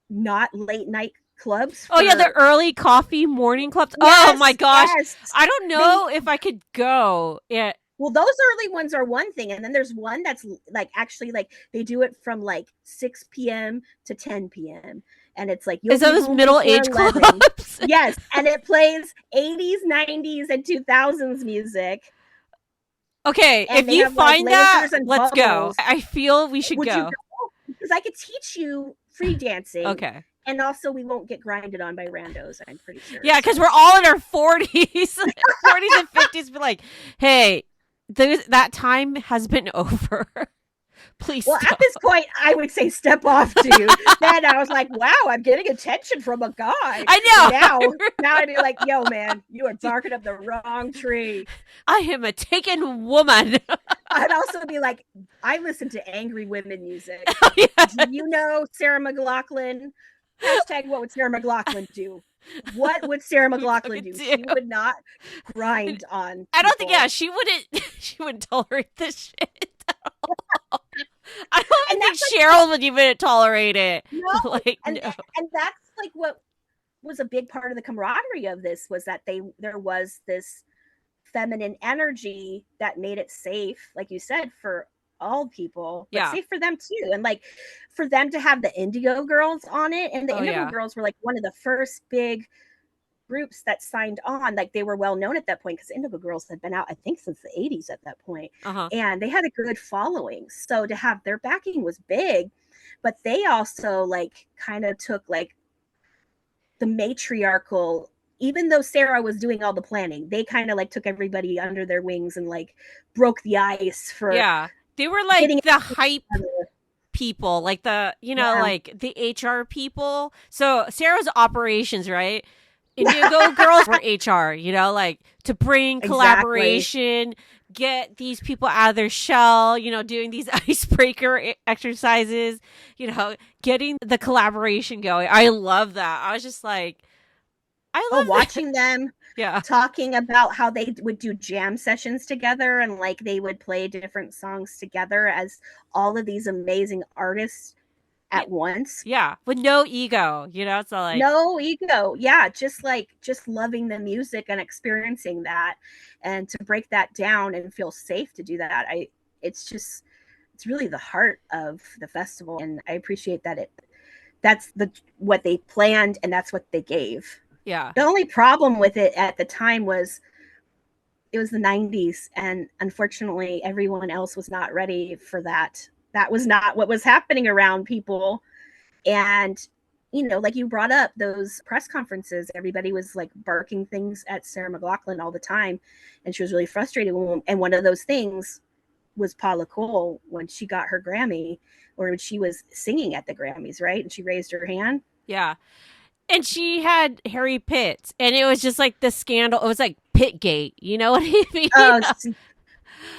[SPEAKER 3] not late night clubs.
[SPEAKER 2] The early coffee morning clubs. Yes, oh my gosh. Yes. I don't know if I could go. Yeah.
[SPEAKER 3] Well, those early ones are one thing. And then there's one that's like, actually like they do it from like 6 p.m. to 10 p.m. And it's like,
[SPEAKER 2] is those middle-aged clubs?
[SPEAKER 3] Yes. And it plays 80s, 90s, and 2000s music.
[SPEAKER 2] Okay. And if you find that, let's go. I feel we should go.
[SPEAKER 3] Because I could teach you free dancing.
[SPEAKER 2] Okay.
[SPEAKER 3] And also, we won't get grinded on by randos, I'm pretty sure.
[SPEAKER 2] Yeah, because we're all in our 40s, 40s and 50s. But like, hey, that time has been over. Please stop.
[SPEAKER 3] At this point, I would say step off, dude. Then I was like, wow, I'm getting attention from a guy.
[SPEAKER 2] I
[SPEAKER 3] know. Now I'd be like, yo, man, you are barking up the wrong tree.
[SPEAKER 2] I am a taken woman.
[SPEAKER 3] I'd also be like, I listen to angry women music.
[SPEAKER 2] Oh, yeah.
[SPEAKER 3] Do you know Sarah McLachlan? Hashtag what would Sarah McLachlan do? What would Sarah McLachlan do? She would not grind on people.
[SPEAKER 2] I don't think, she wouldn't tolerate this shit at all. I don't even think Sheryl would even tolerate it.
[SPEAKER 3] No, and
[SPEAKER 2] no.
[SPEAKER 3] And that's like what was a big part of the camaraderie of this, was that there was this feminine energy that made it safe, like you said, for all people, but safe for them too. And like for them to have the Indigo girls on it, and the Indigo girls were like one of the first big groups that signed on. Like they were well known at that point, because Indigo girls had been out, I think, since the 80s at that point. And they had a good following, so to have their backing was big. But they also like kind of took like the matriarchal, even though Sarah was doing all the planning, they kind of like took everybody under their wings and like broke the ice for
[SPEAKER 2] they were like the hype people, like the like the HR people. So Sarah's operations, right? Indigo girls were HR, like to bring collaboration, get these people out of their shell, doing these icebreaker exercises, getting the collaboration going. I love that. I was just like, I love
[SPEAKER 3] watching them talking about how they would do jam sessions together, and like they would play different songs together as all of these amazing artists at once.
[SPEAKER 2] Yeah, with no ego, it's all like
[SPEAKER 3] no ego. Yeah, just loving the music and experiencing that, and to break that down and feel safe to do that. It's really the heart of the festival, and I appreciate that that's what they planned and that's what they gave.
[SPEAKER 2] Yeah.
[SPEAKER 3] The only problem with it at the time was it was the 90s, and unfortunately everyone else was not ready for that that was not what was happening around people. And, you know, like you brought up those press conferences, everybody was like barking things at Sarah McLachlan all the time. And she was really frustrated. And one of those things was Paula Cole when she got her Grammy, or when she was singing at the Grammys, right? And she raised her hand.
[SPEAKER 2] Yeah. And she had Harry Pitt, and it was just like the scandal. It was like Pittgate, you know what I mean?
[SPEAKER 3] Oh,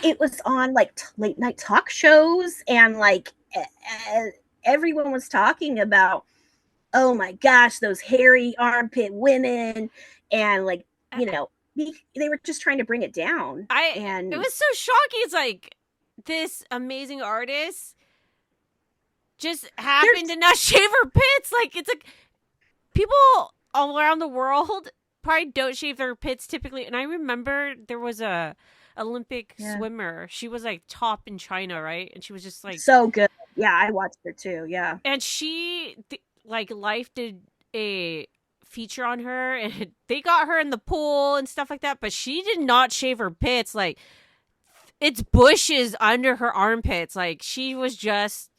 [SPEAKER 3] it was on like late night talk shows, and like everyone was talking about, oh my gosh, those hairy armpit women, and like, you know, they were just trying to bring it down. And
[SPEAKER 2] it was so shocking. It's like this amazing artist just happened to not shave her pits. Like, it's like people all around the world probably don't shave their pits typically. And I remember there was a Olympic swimmer. She was like top in China, right? And she was just like
[SPEAKER 3] so good. Yeah, I watched her too. Yeah.
[SPEAKER 2] And she like Life did a feature on her, and they got her in the pool and stuff like that, but she did not shave her pits. Like, it's bushes under her armpits. Like, she was just,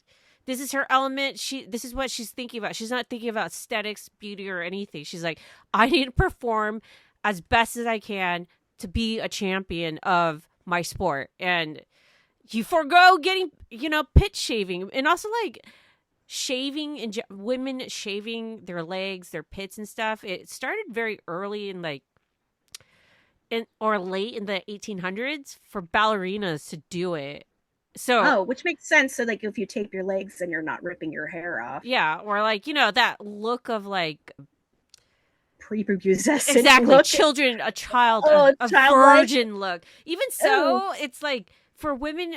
[SPEAKER 2] this is her element. This is what she's thinking about. She's not thinking about aesthetics, beauty, or anything. She's like, I need to perform as best as I can to be a champion of my sport. And you forego getting, you know, pit shaving, and also like shaving and women shaving their legs, their pits and stuff. It started very early in like or late in the 1800s for ballerinas to do it. So
[SPEAKER 3] which makes sense. So like if you tape your legs and you're not ripping your hair off.
[SPEAKER 2] Yeah, or like, you know, that look of like
[SPEAKER 3] prepubescent
[SPEAKER 2] exactly
[SPEAKER 3] look.
[SPEAKER 2] Children, a child, a virgin look. Even so, it's like for women,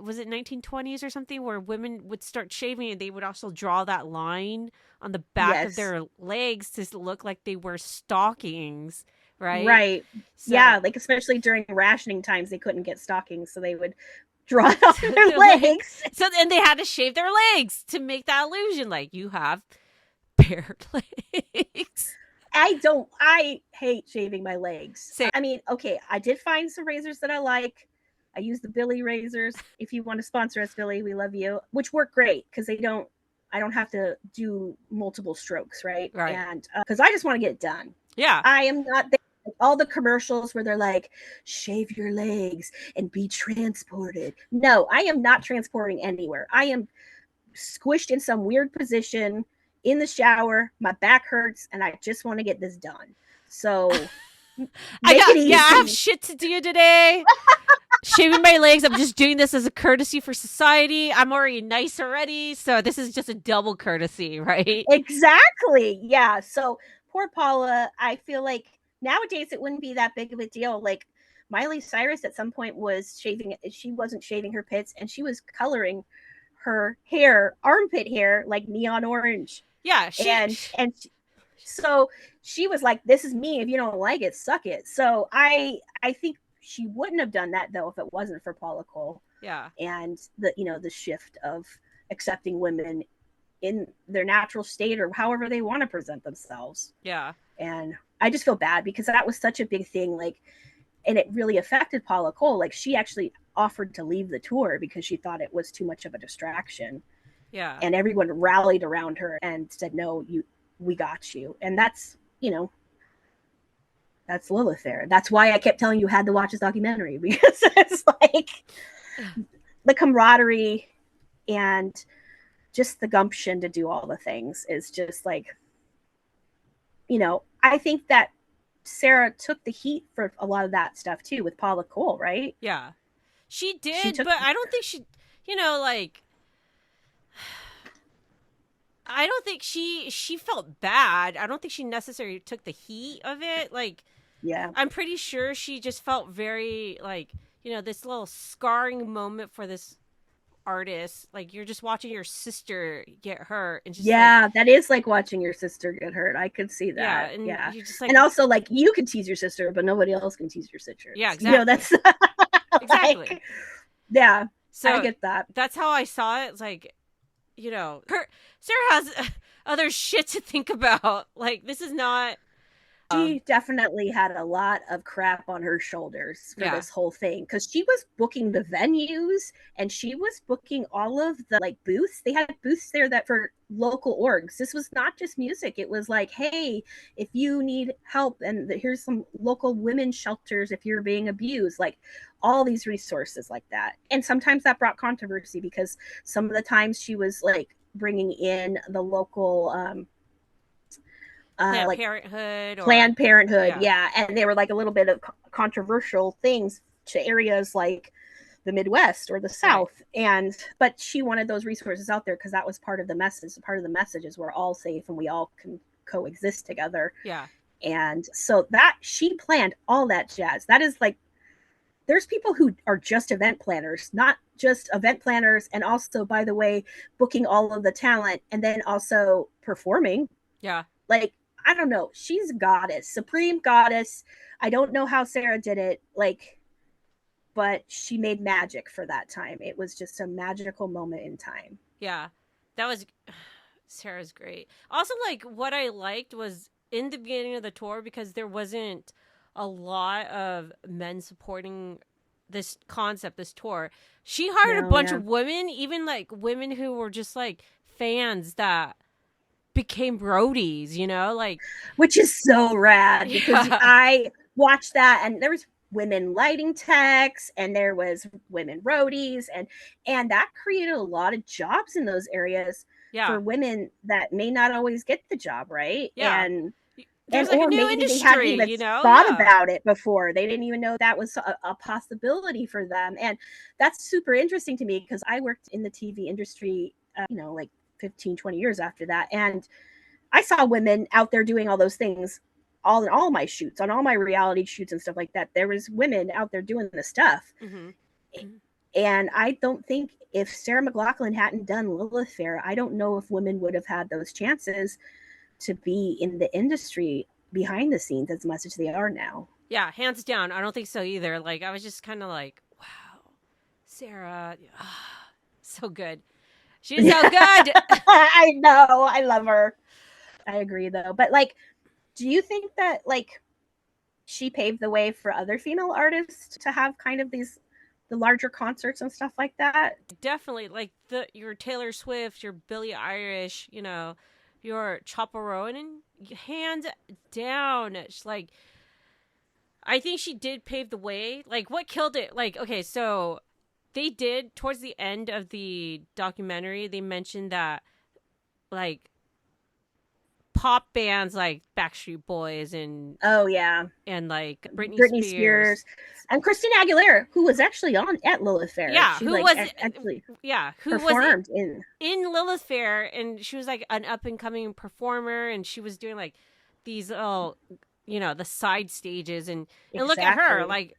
[SPEAKER 2] was it 1920s or something where women would start shaving, and they would also draw that line on the back of their legs to look like they were stockings, right?
[SPEAKER 3] Right. So, yeah, like especially during rationing times, they couldn't get stockings, so they would draw it on their legs.
[SPEAKER 2] So and they had to shave their legs to make that illusion, like you have bare legs.
[SPEAKER 3] I hate shaving my legs.
[SPEAKER 2] Same.
[SPEAKER 3] I mean, okay, I did find some razors that I like. I use the Billy razors. If you want to sponsor us, Billy, we love you. Which work great because I don't have to do multiple strokes, right?
[SPEAKER 2] Right.
[SPEAKER 3] And because I just want to get it done.
[SPEAKER 2] Yeah.
[SPEAKER 3] I am not there. All the commercials where they're like, shave your legs and be transported. No, I am not transporting anywhere. I am squished in some weird position in the shower. My back hurts, and I just want to get this done. So
[SPEAKER 2] I have shit to do today. Shaving my legs. I'm just doing this as a courtesy for society. I'm already nice already, so this is just a double courtesy, right?
[SPEAKER 3] Exactly. Yeah. So poor Paula, I feel like nowadays it wouldn't be that big of a deal. Like Miley Cyrus at some point was shaving. She wasn't shaving her pits, and she was coloring her hair, armpit hair, like neon orange.
[SPEAKER 2] Yeah.
[SPEAKER 3] So she was like, this is me. If you don't like it, suck it. So I think she wouldn't have done that though if it wasn't for Paula Cole.
[SPEAKER 2] Yeah.
[SPEAKER 3] And the shift of accepting women in their natural state or however they want to present themselves.
[SPEAKER 2] Yeah.
[SPEAKER 3] And I just feel bad because that was such a big thing, like, and it really affected Paula Cole. Like, she actually offered to leave the tour because she thought it was too much of a distraction.
[SPEAKER 2] Yeah.
[SPEAKER 3] And everyone rallied around her and said, no, we got you. And that's, that's Lilith there. That's why I kept telling you had to watch this documentary, because it's like the camaraderie and just the gumption to do all the things is just like, I think that Sarah took the heat for a lot of that stuff too with Paula Cole, right?
[SPEAKER 2] Yeah, she did, but I don't think she, I don't think she felt bad. I don't think she necessarily took the heat of it. Like,
[SPEAKER 3] yeah,
[SPEAKER 2] I'm pretty sure she just felt very like, this little scarring moment for this artist. Like, you're just watching your sister get hurt, and just
[SPEAKER 3] that is like watching your sister get hurt. I could see that.
[SPEAKER 2] You're just like,
[SPEAKER 3] and also like you can tease your sister, but nobody else can tease your sister.
[SPEAKER 2] Yeah, exactly.
[SPEAKER 3] That's
[SPEAKER 2] exactly.
[SPEAKER 3] Like, yeah,
[SPEAKER 2] so
[SPEAKER 3] I get that.
[SPEAKER 2] That's how I saw it. It's like, Sarah has other shit to think about. Like, this is not
[SPEAKER 3] She definitely had a lot of crap on her shoulders for this whole thing, because she was booking the venues and she was booking all of the like booths. They had booths there that for local orgs. This was not just music. It was like, hey, if you need help, and here's some local women's shelters if you're being abused, like all these resources like that. And sometimes that brought controversy because some of the times she was like bringing in the local
[SPEAKER 2] Planned
[SPEAKER 3] like
[SPEAKER 2] Parenthood.
[SPEAKER 3] Planned Parenthood, yeah. And they were like a little bit of controversial things to areas like the Midwest or the South. Right. But she wanted those resources out there because that was part of the message. Part of the message is we're all safe and we all can coexist together.
[SPEAKER 2] Yeah.
[SPEAKER 3] And so that she planned all that jazz. That is like, there's people who are just event planners, not just event planners. And also, by the way, booking all of the talent and then also performing.
[SPEAKER 2] Yeah.
[SPEAKER 3] Like, I don't know. She's a goddess, supreme goddess. I don't know how Sarah did it, like, but she made magic for that time. It was just a magical moment in time.
[SPEAKER 2] Yeah, that was, Sarah's great. Also, like, what I liked was in the beginning of the tour, because there wasn't a lot of men supporting this concept, this tour. She hired a bunch of women, even like women who were just like fans that became roadies, you know, like,
[SPEAKER 3] which is so rad because I watched that and there was women lighting techs and there was women roadies and that created a lot of jobs in those areas for women that may not always get the job, right? And
[SPEAKER 2] there's like
[SPEAKER 3] or
[SPEAKER 2] a new
[SPEAKER 3] maybe
[SPEAKER 2] industry,
[SPEAKER 3] they hadn't even
[SPEAKER 2] you know,
[SPEAKER 3] thought about it before. They didn't even know that was a possibility for them. And that's super interesting to me because I worked in the TV industry, you know, like 15, 20 years after that. And I saw women out there doing all those things in all my shoots, on all my reality shoots and stuff like that. There was women out there doing the stuff. Mm-hmm. And I don't think if Sarah McLachlan hadn't done Lilith Fair, I don't know if women would have had those chances to be in the industry behind the scenes as much as they are now.
[SPEAKER 2] Yeah, hands down. I don't think so either. Like, I was just kind of like, wow, Sarah, so good. She's so good.
[SPEAKER 3] I know. I love her. I agree, though. But, like, do you think that, like, she paved the way for other female artists to have kind of the larger concerts and stuff like that?
[SPEAKER 2] Definitely. Like, your Taylor Swift, your Billie Eilish, you know, your Chapman, hands down. It's like, I think she did pave the way. Like, what killed it? Like, okay, so they did, towards the end of the documentary, they mentioned that, like, pop bands like Backstreet Boys and and like Britney Spears
[SPEAKER 3] and Christina Aguilera, who was actually on at Lilith Fair.
[SPEAKER 2] She performed in Lilith Fair, and she was like an up and coming performer, and she was doing like these little, you know, the side stages, and look at her, like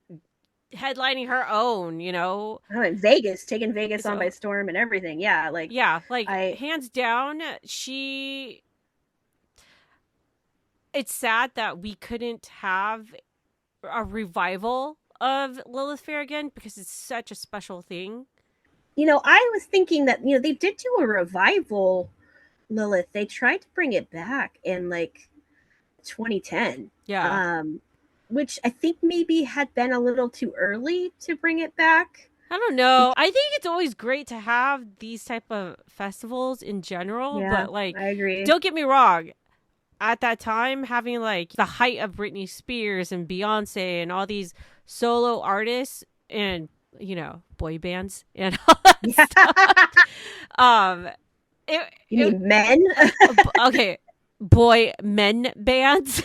[SPEAKER 2] headlining her own, you know,
[SPEAKER 3] in Vegas, taking Vegas on by storm and everything.
[SPEAKER 2] Hands down, it's sad that we couldn't have a revival of Lilith Fair again because it's such a special thing.
[SPEAKER 3] You know, I was thinking that, you know, they did do a revival, Lilith. They tried to bring it back in like 2010.
[SPEAKER 2] Yeah.
[SPEAKER 3] Which I think maybe had been a little too early to bring it back.
[SPEAKER 2] I don't know. I think it's always great to have these type of festivals in general, but like,
[SPEAKER 3] I agree.
[SPEAKER 2] Don't get me wrong. At that time, having like the height of Britney Spears and Beyonce and all these solo artists and, you know, boy bands and all that stuff.
[SPEAKER 3] You mean men?
[SPEAKER 2] Okay, men bands.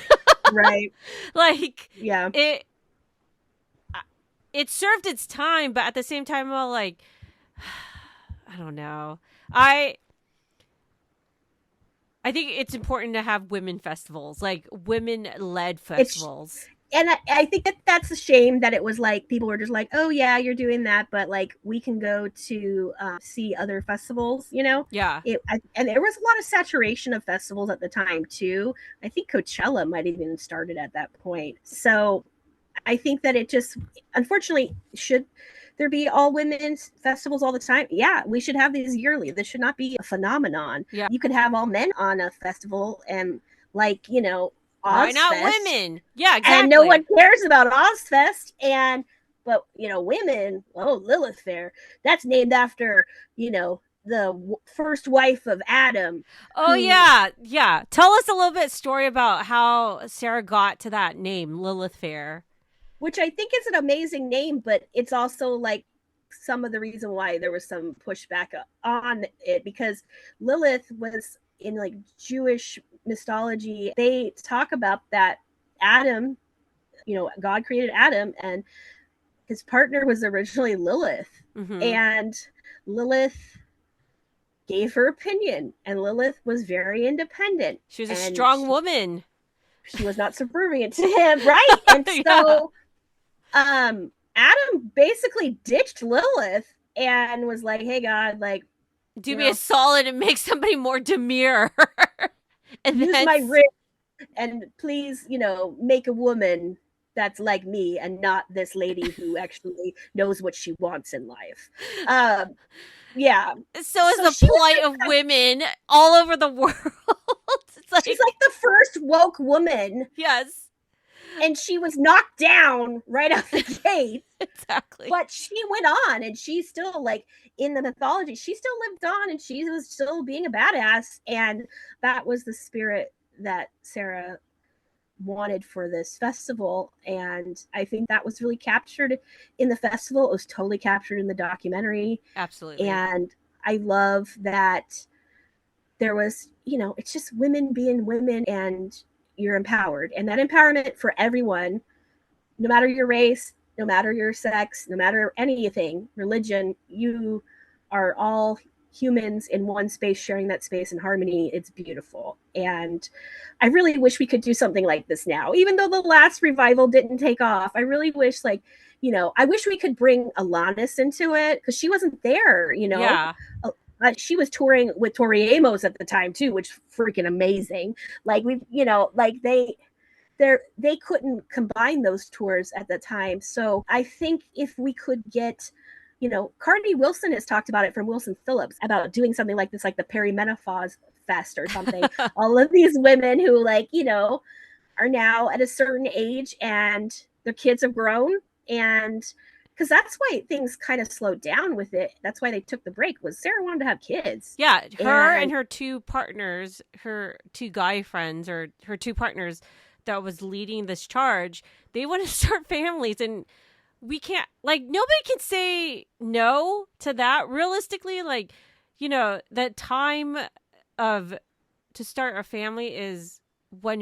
[SPEAKER 3] Right.
[SPEAKER 2] Like, it served its time, but at the same time, I'm like, I don't know. I think it's important to have women festivals, like women-led festivals.
[SPEAKER 3] And I think that's a shame that it was like people were just like, oh yeah, you're doing that, but like we can go to see other festivals, you know?
[SPEAKER 2] Yeah.
[SPEAKER 3] And there was a lot of saturation of festivals at the time too. I think Coachella might have even started at that point. So I think that it just, unfortunately, should there be all women's festivals all the time? Yeah, we should have these yearly. This should not be a phenomenon.
[SPEAKER 2] Yeah.
[SPEAKER 3] You could have all men on a festival and, like, you know,
[SPEAKER 2] Why not
[SPEAKER 3] Ozfest.
[SPEAKER 2] women? Yeah, exactly.
[SPEAKER 3] And no one cares about Ozfest. But women, Lilith Fair, that's named after, the first wife of Adam.
[SPEAKER 2] Oh, yeah. Tell us a little bit story about how Sarah got to that name, Lilith Fair.
[SPEAKER 3] Which I think is an amazing name, but it's also like some of the reason why there was some pushback on it, because Lilith was in like Jewish mythology. They talk about that Adam, God created Adam, and his partner was originally Lilith.
[SPEAKER 2] Mm-hmm.
[SPEAKER 3] And Lilith gave her opinion, and Lilith was very independent.
[SPEAKER 2] She was a strong woman.
[SPEAKER 3] She was not subservient to him, right? And so Adam basically ditched Lilith and was like, hey, God, like,
[SPEAKER 2] do me a solid and make somebody more demure. And
[SPEAKER 3] use my wrist and please, make a woman that's like me and not this lady who actually knows what she wants in life. Yeah.
[SPEAKER 2] So is the plight of women all over the world.
[SPEAKER 3] She's like the first woke woman.
[SPEAKER 2] Yes.
[SPEAKER 3] And she was knocked down right out the gate.
[SPEAKER 2] Exactly.
[SPEAKER 3] But she went on, and she's still like in the mythology. She still lived on, and she was still being a badass. And that was the spirit that Sarah wanted for this festival. And I think that was really captured in the festival. It was totally captured in the documentary.
[SPEAKER 2] Absolutely.
[SPEAKER 3] And I love that there was, it's just women being women, and you're empowered. And that empowerment for everyone, no matter your race, no matter your sex, no matter anything, religion, you are all humans in one space, sharing that space in harmony. It's beautiful. And I really wish we could do something like this now, even though the last revival didn't take off. I really wish I wish we could bring Alanis into it, because she wasn't there,
[SPEAKER 2] Yeah.
[SPEAKER 3] She was touring with Tori Amos at the time too, which freaking amazing. Like they couldn't combine those tours at the time. So I think if we could get, Cardi Wilson has talked about it from Wilson Phillips about doing something like this, like the perimenopause fest or something. All of these women who are now at a certain age and their kids have grown, and because that's why things kind of slowed down with it. That's why they took the break, was Sarah wanted to have kids.
[SPEAKER 2] Yeah, her and her two partners, her two guy friends, or her two partners that was leading this charge, they want to start families, and we can't, nobody can say no to that. Realistically, that time to start a family is when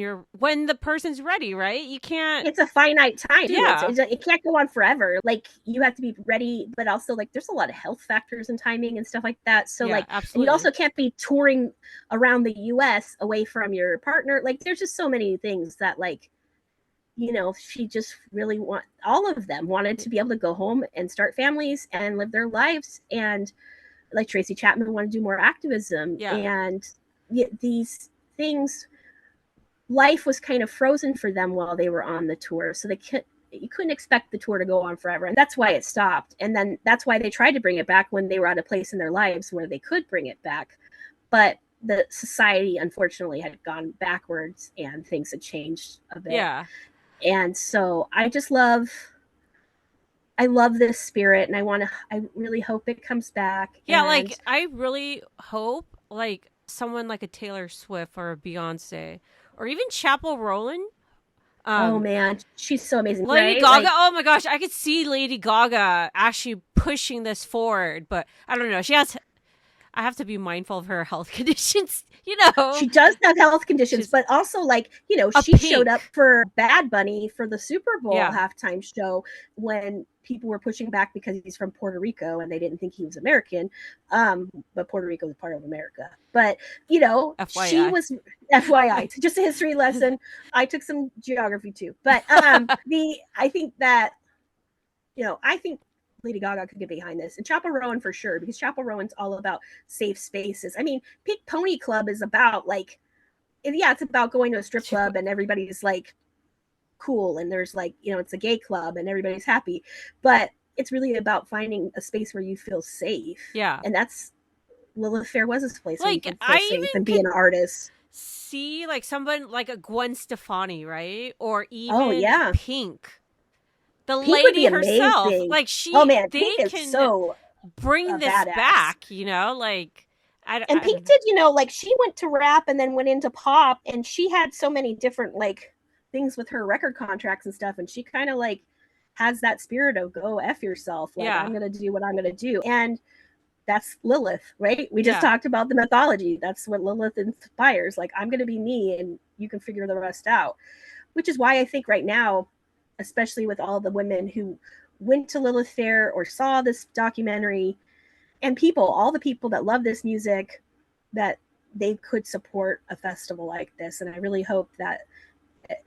[SPEAKER 2] the person's ready, right? You can't.
[SPEAKER 3] It's a finite time.
[SPEAKER 2] Yeah.
[SPEAKER 3] It can't go on forever. You have to be ready, but also there's a lot of health factors and timing and stuff like that. So
[SPEAKER 2] absolutely.
[SPEAKER 3] And you also can't be touring around the US away from your partner. There's just so many things that she just really all of them wanted to be able to go home and start families and live their lives. And Tracy Chapman wanted to do more activism.
[SPEAKER 2] Yeah.
[SPEAKER 3] And these things, life was kind of frozen for them while they were on the tour. So you couldn't expect the tour to go on forever. And that's why it stopped. And then that's why they tried to bring it back when they were at a place in their lives where they could bring it back. But the society, unfortunately, had gone backwards and things had changed a bit.
[SPEAKER 2] Yeah.
[SPEAKER 3] And so I love this spirit, and I really hope it comes back.
[SPEAKER 2] Yeah.
[SPEAKER 3] And
[SPEAKER 2] I really hope someone like a Taylor Swift or a Beyonce, or even Chappell Roan.
[SPEAKER 3] Oh man, she's so amazing.
[SPEAKER 2] Lady Gaga. Oh my gosh, I could see Lady Gaga actually pushing this forward, but I don't know. I have to be mindful of her health conditions.
[SPEAKER 3] She does have health conditions, but also she showed up for Bad Bunny for the Super Bowl halftime show when people were pushing back because he's from Puerto Rico and they didn't think he was American. But Puerto Rico is part of America. But
[SPEAKER 2] FYI.
[SPEAKER 3] She was FYI, just a history lesson. I took some geography too. But I think that I think Lady Gaga could get behind this, and Chappell Roan for sure, because Chappell Roan's all about safe spaces. I mean, Pink Pony Club is about it's about going to a strip club and everybody's cool, and there's it's a gay club and everybody's happy, but it's really about finding a space where you feel safe.
[SPEAKER 2] Yeah,
[SPEAKER 3] and that's Lilith Fair was this place where you can feel
[SPEAKER 2] I
[SPEAKER 3] safe and be an artist.
[SPEAKER 2] see like someone like a Gwen Stefani, right? Or
[SPEAKER 3] Oh
[SPEAKER 2] even
[SPEAKER 3] yeah,
[SPEAKER 2] Pink. The
[SPEAKER 3] Pink would
[SPEAKER 2] lady
[SPEAKER 3] be
[SPEAKER 2] herself.
[SPEAKER 3] amazing.
[SPEAKER 2] Like
[SPEAKER 3] Oh man,
[SPEAKER 2] they
[SPEAKER 3] Pink is
[SPEAKER 2] can
[SPEAKER 3] so
[SPEAKER 2] bring
[SPEAKER 3] a
[SPEAKER 2] this
[SPEAKER 3] badass.
[SPEAKER 2] back, you know? Like
[SPEAKER 3] And Pink did, like she went to rap and then went into pop, and she had so many different like things with her record contracts and stuff, and she kind of like has that spirit of go F yourself, like
[SPEAKER 2] yeah.
[SPEAKER 3] I'm gonna do what I'm gonna do. And that's Lilith, right? We just
[SPEAKER 2] Yeah.
[SPEAKER 3] talked about the mythology. That's what Lilith inspires. Like I'm gonna be me and you can figure the rest out. Which is why I think right now, especially with all the women who went to Lilith Fair or saw this documentary, and all the people that love this music, that they could support a festival like this. And I really hope that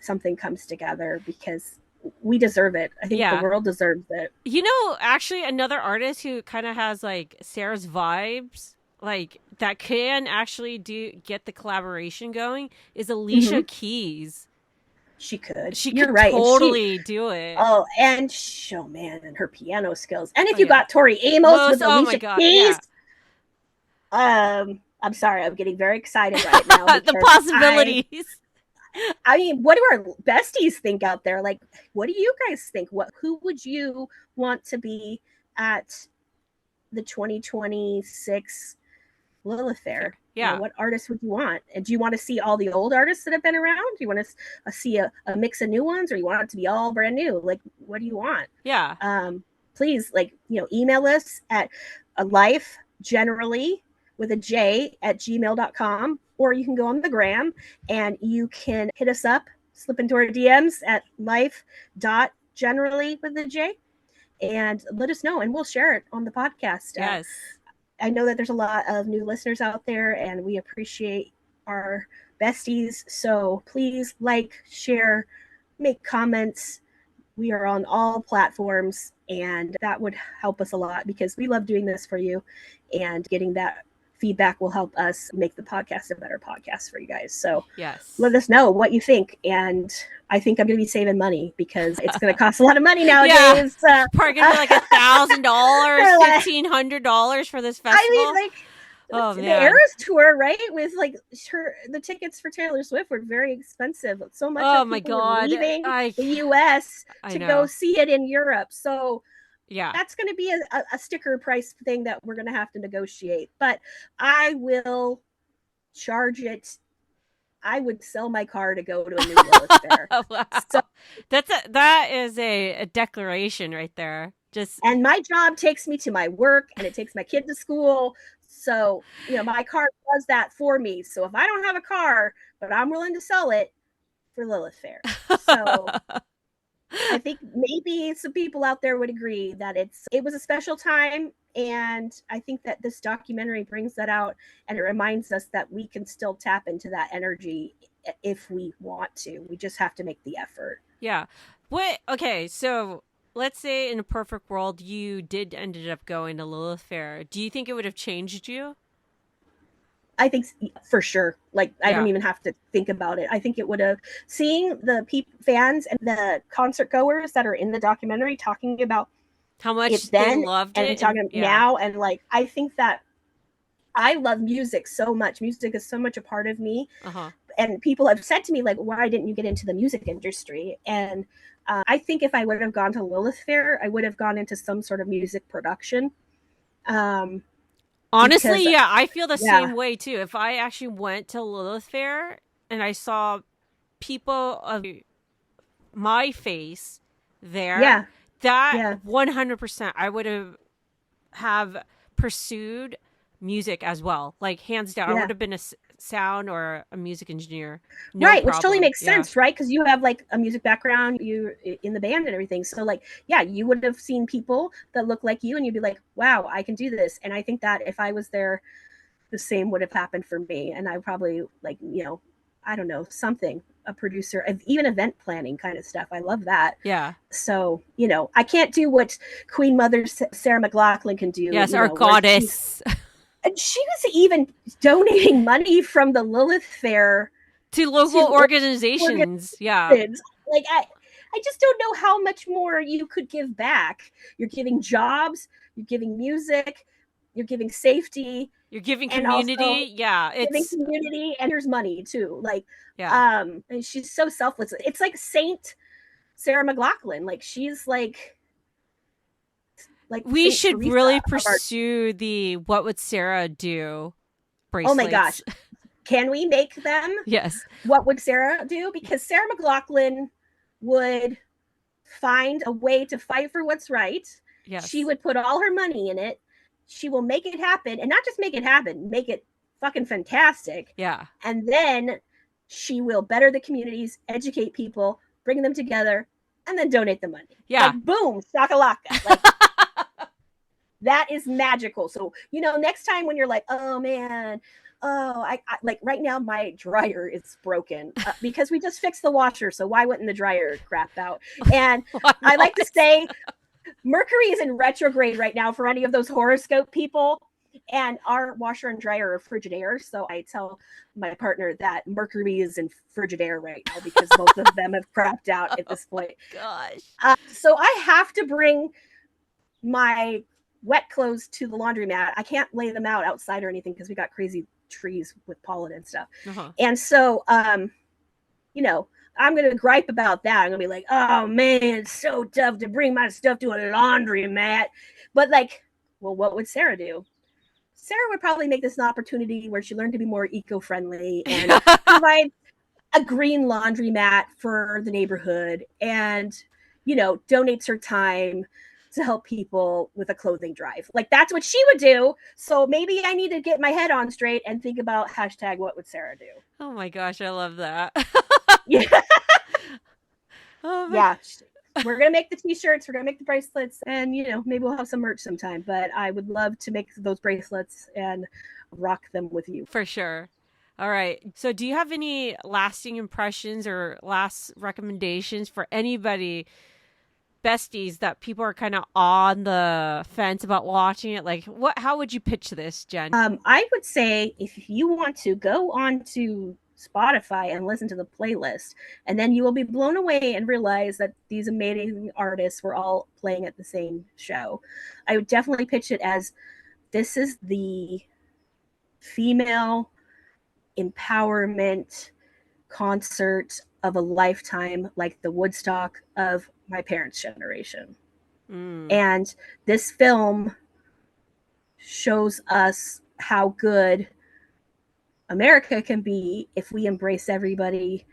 [SPEAKER 3] something comes together, because we deserve it. I think the world deserves it.
[SPEAKER 2] You know, actually another artist who kind of has like Sarah's vibes, like that can actually get the collaboration going, is Alicia Keys.
[SPEAKER 3] She could.
[SPEAKER 2] You're right. Totally do it.
[SPEAKER 3] Oh, and man, and her piano skills. And if you got Tori Amos with Alicia Keys, I'm sorry, I'm getting very excited right now.
[SPEAKER 2] The possibilities.
[SPEAKER 3] I mean, what do our besties think out there? Like, what do you guys think? Who would you want to be at the 2026 Lilith Fair?
[SPEAKER 2] Yeah.
[SPEAKER 3] You know, what artists would you want? And do you want to see all the old artists that have been around? Do you want to see a mix of new ones, or you want it to be all brand new? Like, what do you want?
[SPEAKER 2] Yeah.
[SPEAKER 3] Please, like, email us at lifejenerally with a J at gmail.com, or you can go on the gram and you can hit us up, slip into our DMs at life.generally with a J, and let us know, and we'll share it on the podcast.
[SPEAKER 2] Yes.
[SPEAKER 3] I know that there's a lot of new listeners out there, and we appreciate our besties. So please share, make comments. We are on all platforms, and that would help us a lot, because we love doing this for you, and getting that feedback will help us make the podcast a better podcast for you guys. So
[SPEAKER 2] yes,
[SPEAKER 3] let us know what you think. And I think I'm going to be saving money, because it's going to cost a lot of money nowadays.
[SPEAKER 2] Probably going to be like $1,000, $1,500 for this festival.
[SPEAKER 3] I mean, the Eras tour, right? With the tickets for Taylor Swift were very expensive. So much of people were leaving the US to go see it in Europe. So yeah, that's going to be a sticker price thing that we're going to have to negotiate. But I will charge it. I would sell my car to go to a new Lilith Fair.
[SPEAKER 2] Wow. So that is a declaration right there.
[SPEAKER 3] And my job takes me to my work, and it takes my kid to school. So, my car does that for me. So if I don't have a car, but I'm willing to sell it for Lilith Fair. So I think maybe some people out there would agree that it was a special time. And I think that this documentary brings that out, and it reminds us that we can still tap into that energy if we want to. We just have to make the effort.
[SPEAKER 2] Yeah. Okay, so let's say in a perfect world you ended up going to Lilith Fair. Do you think it would have changed you?
[SPEAKER 3] I think for sure. I don't even have to think about it. I think it would have, seeing the fans and the concert goers that are in the documentary talking about
[SPEAKER 2] how much
[SPEAKER 3] it then
[SPEAKER 2] they loved
[SPEAKER 3] and
[SPEAKER 2] it
[SPEAKER 3] talking now, and I think that I love music so much. Music is so much a part of me. And people have said to me, why didn't you get into the music industry? And I think if I would have gone to Lilith Fair, I would have gone into some sort of music production.
[SPEAKER 2] Honestly, I feel the same way too. If I actually went to Lilith Fair and I saw people of my face there, 100%, I would have pursued music as well. Hands down, I would have been a sound or a music engineer. No
[SPEAKER 3] right,
[SPEAKER 2] problem.
[SPEAKER 3] Which totally makes sense, right? Because you have a music background, you in the band and everything. So you would have seen people that look like you, and you'd be like, wow, I can do this. And I think that if I was there, the same would have happened for me. And I probably I don't know, a producer of even event planning kind of stuff. I love that.
[SPEAKER 2] Yeah.
[SPEAKER 3] So, I can't do what Queen Mother Sarah McLachlan can do.
[SPEAKER 2] Yes, our goddess.
[SPEAKER 3] And she was even donating money from the Lilith Fair
[SPEAKER 2] to local organizations. Yeah.
[SPEAKER 3] I just don't know how much more you could give back. You're giving jobs, you're giving music. you're giving safety,
[SPEAKER 2] You're giving
[SPEAKER 3] and
[SPEAKER 2] community.
[SPEAKER 3] also
[SPEAKER 2] Yeah,
[SPEAKER 3] giving
[SPEAKER 2] it's
[SPEAKER 3] community, and there's money too. Like,
[SPEAKER 2] yeah.
[SPEAKER 3] and she's so selfless. It's like Saint Sarah McLachlan. Like, she's like
[SPEAKER 2] We
[SPEAKER 3] Saint
[SPEAKER 2] should
[SPEAKER 3] Teresa
[SPEAKER 2] really
[SPEAKER 3] of our.
[SPEAKER 2] pursue the "What would Sarah do"
[SPEAKER 3] Oh my
[SPEAKER 2] bracelets.
[SPEAKER 3] gosh, can we make them?
[SPEAKER 2] Yes.
[SPEAKER 3] What would Sarah do? Because Sarah McLachlan would find a way to fight for what's right.
[SPEAKER 2] Yes.
[SPEAKER 3] She would put all her money in it. She will make it happen, and not just make it happen, make it fucking fantastic.
[SPEAKER 2] Yeah.
[SPEAKER 3] And then she will better the communities, educate people, bring them together, and then donate the money.
[SPEAKER 2] Yeah.
[SPEAKER 3] Like, boom, shakalaka. Like, that is magical. So, next time when you're like, oh man, I like right now my dryer is broken because we just fixed the washer. So why wouldn't the dryer crap out? And I like to say Mercury is in retrograde right now for any of those horoscope people. And our washer and dryer are Frigidaire. So I tell my partner that Mercury is in Frigidaire right now because both of them have crapped out at this point.
[SPEAKER 2] Gosh.
[SPEAKER 3] So I have to bring my wet clothes to the laundromat. I can't lay them out outside or anything because we got crazy trees with pollen and stuff.
[SPEAKER 2] Uh-huh.
[SPEAKER 3] And so, I'm going to gripe about that. I'm going to be like, oh man, it's so tough to bring my stuff to a laundromat. But like, well, what would Sarah do? Sarah would probably make this an opportunity where she learned to be more eco-friendly and provide a green laundromat for the neighborhood and, donates her time to help people with a clothing drive. Like, that's what she would do. So maybe I need to get my head on straight and think about hashtag what would Sarah do?
[SPEAKER 2] Oh my gosh, I love that.
[SPEAKER 3] Yeah.
[SPEAKER 2] Oh my
[SPEAKER 3] Yeah. We're going to make the t-shirts. We're going to make the bracelets and, maybe we'll have some merch sometime, but I would love to make those bracelets and rock them with you.
[SPEAKER 2] For sure. All right. So do you have any lasting impressions or last recommendations for anybody, besties, that people are kind of on the fence about watching it? Like, how would you pitch this, Jen?
[SPEAKER 3] I would say if you want to go on to Spotify and listen to the playlist, and then you will be blown away and realize that these amazing artists were all playing at the same show. I would definitely pitch it as this is the female empowerment concert of a lifetime, like the Woodstock of my parents' generation. And this film shows us how good America can be if we embrace everybody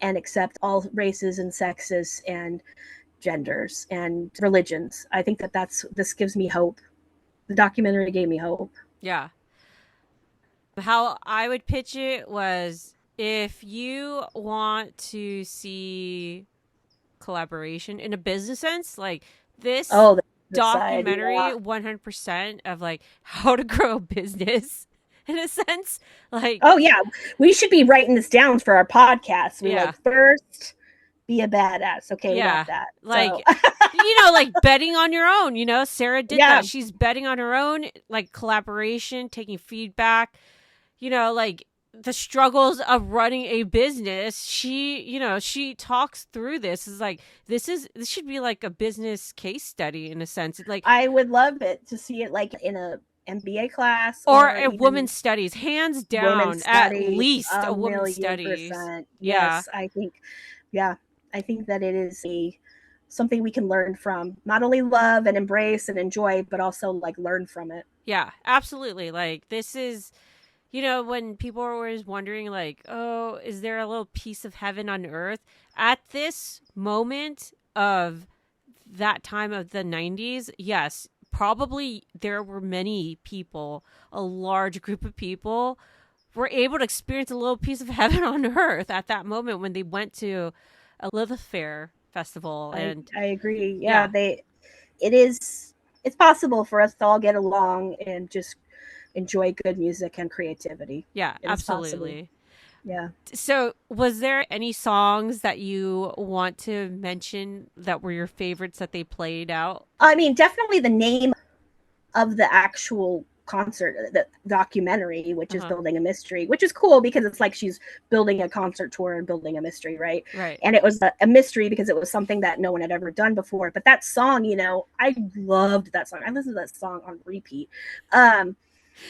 [SPEAKER 3] and accept all races and sexes and genders and religions. I think this gives me hope. The documentary gave me hope.
[SPEAKER 2] Yeah. How I would pitch it was, if you want to see collaboration in a business sense, like this documentary, 100% of like how to grow a business in a sense. Like,
[SPEAKER 3] oh yeah, we should be writing this down for our podcast. First be a badass. Okay,
[SPEAKER 2] yeah,
[SPEAKER 3] we got that.
[SPEAKER 2] Like,
[SPEAKER 3] so.
[SPEAKER 2] Like betting on your own. Sarah did that. She's betting on her own, like collaboration, taking feedback. Like the struggles of running a business. She talks through this. Is like this should be like a business case study in a sense. Like, I
[SPEAKER 3] would love it to see it like in a MBA class
[SPEAKER 2] or a women's studies, hands down, at least a women's studies.
[SPEAKER 3] Yes, I think that it is something we can learn from, not only love and embrace and enjoy, but also like learn from it.
[SPEAKER 2] Yeah, absolutely. Like, this is, when people are always wondering like, oh, is there a little piece of heaven on earth? At this moment of that time of the 90s, yes, probably there were many people, a large group of people were able to experience a little piece of heaven on earth at that moment when they went to a Lilith Fair festival. And
[SPEAKER 3] I agree. Yeah. It's possible for us to all get along and just enjoy good music and creativity.
[SPEAKER 2] Yeah, absolutely.
[SPEAKER 3] Yeah.
[SPEAKER 2] So was there any songs that you want to mention that were your favorites that they played out?
[SPEAKER 3] I mean, definitely the name of the actual concert, the documentary, which is Building a Mystery, which is cool because it's like she's building a concert tour and building a mystery, right? And it was a mystery because it was something that no one had ever done before. But that song, you know, I loved that song. I listened to that song on repeat.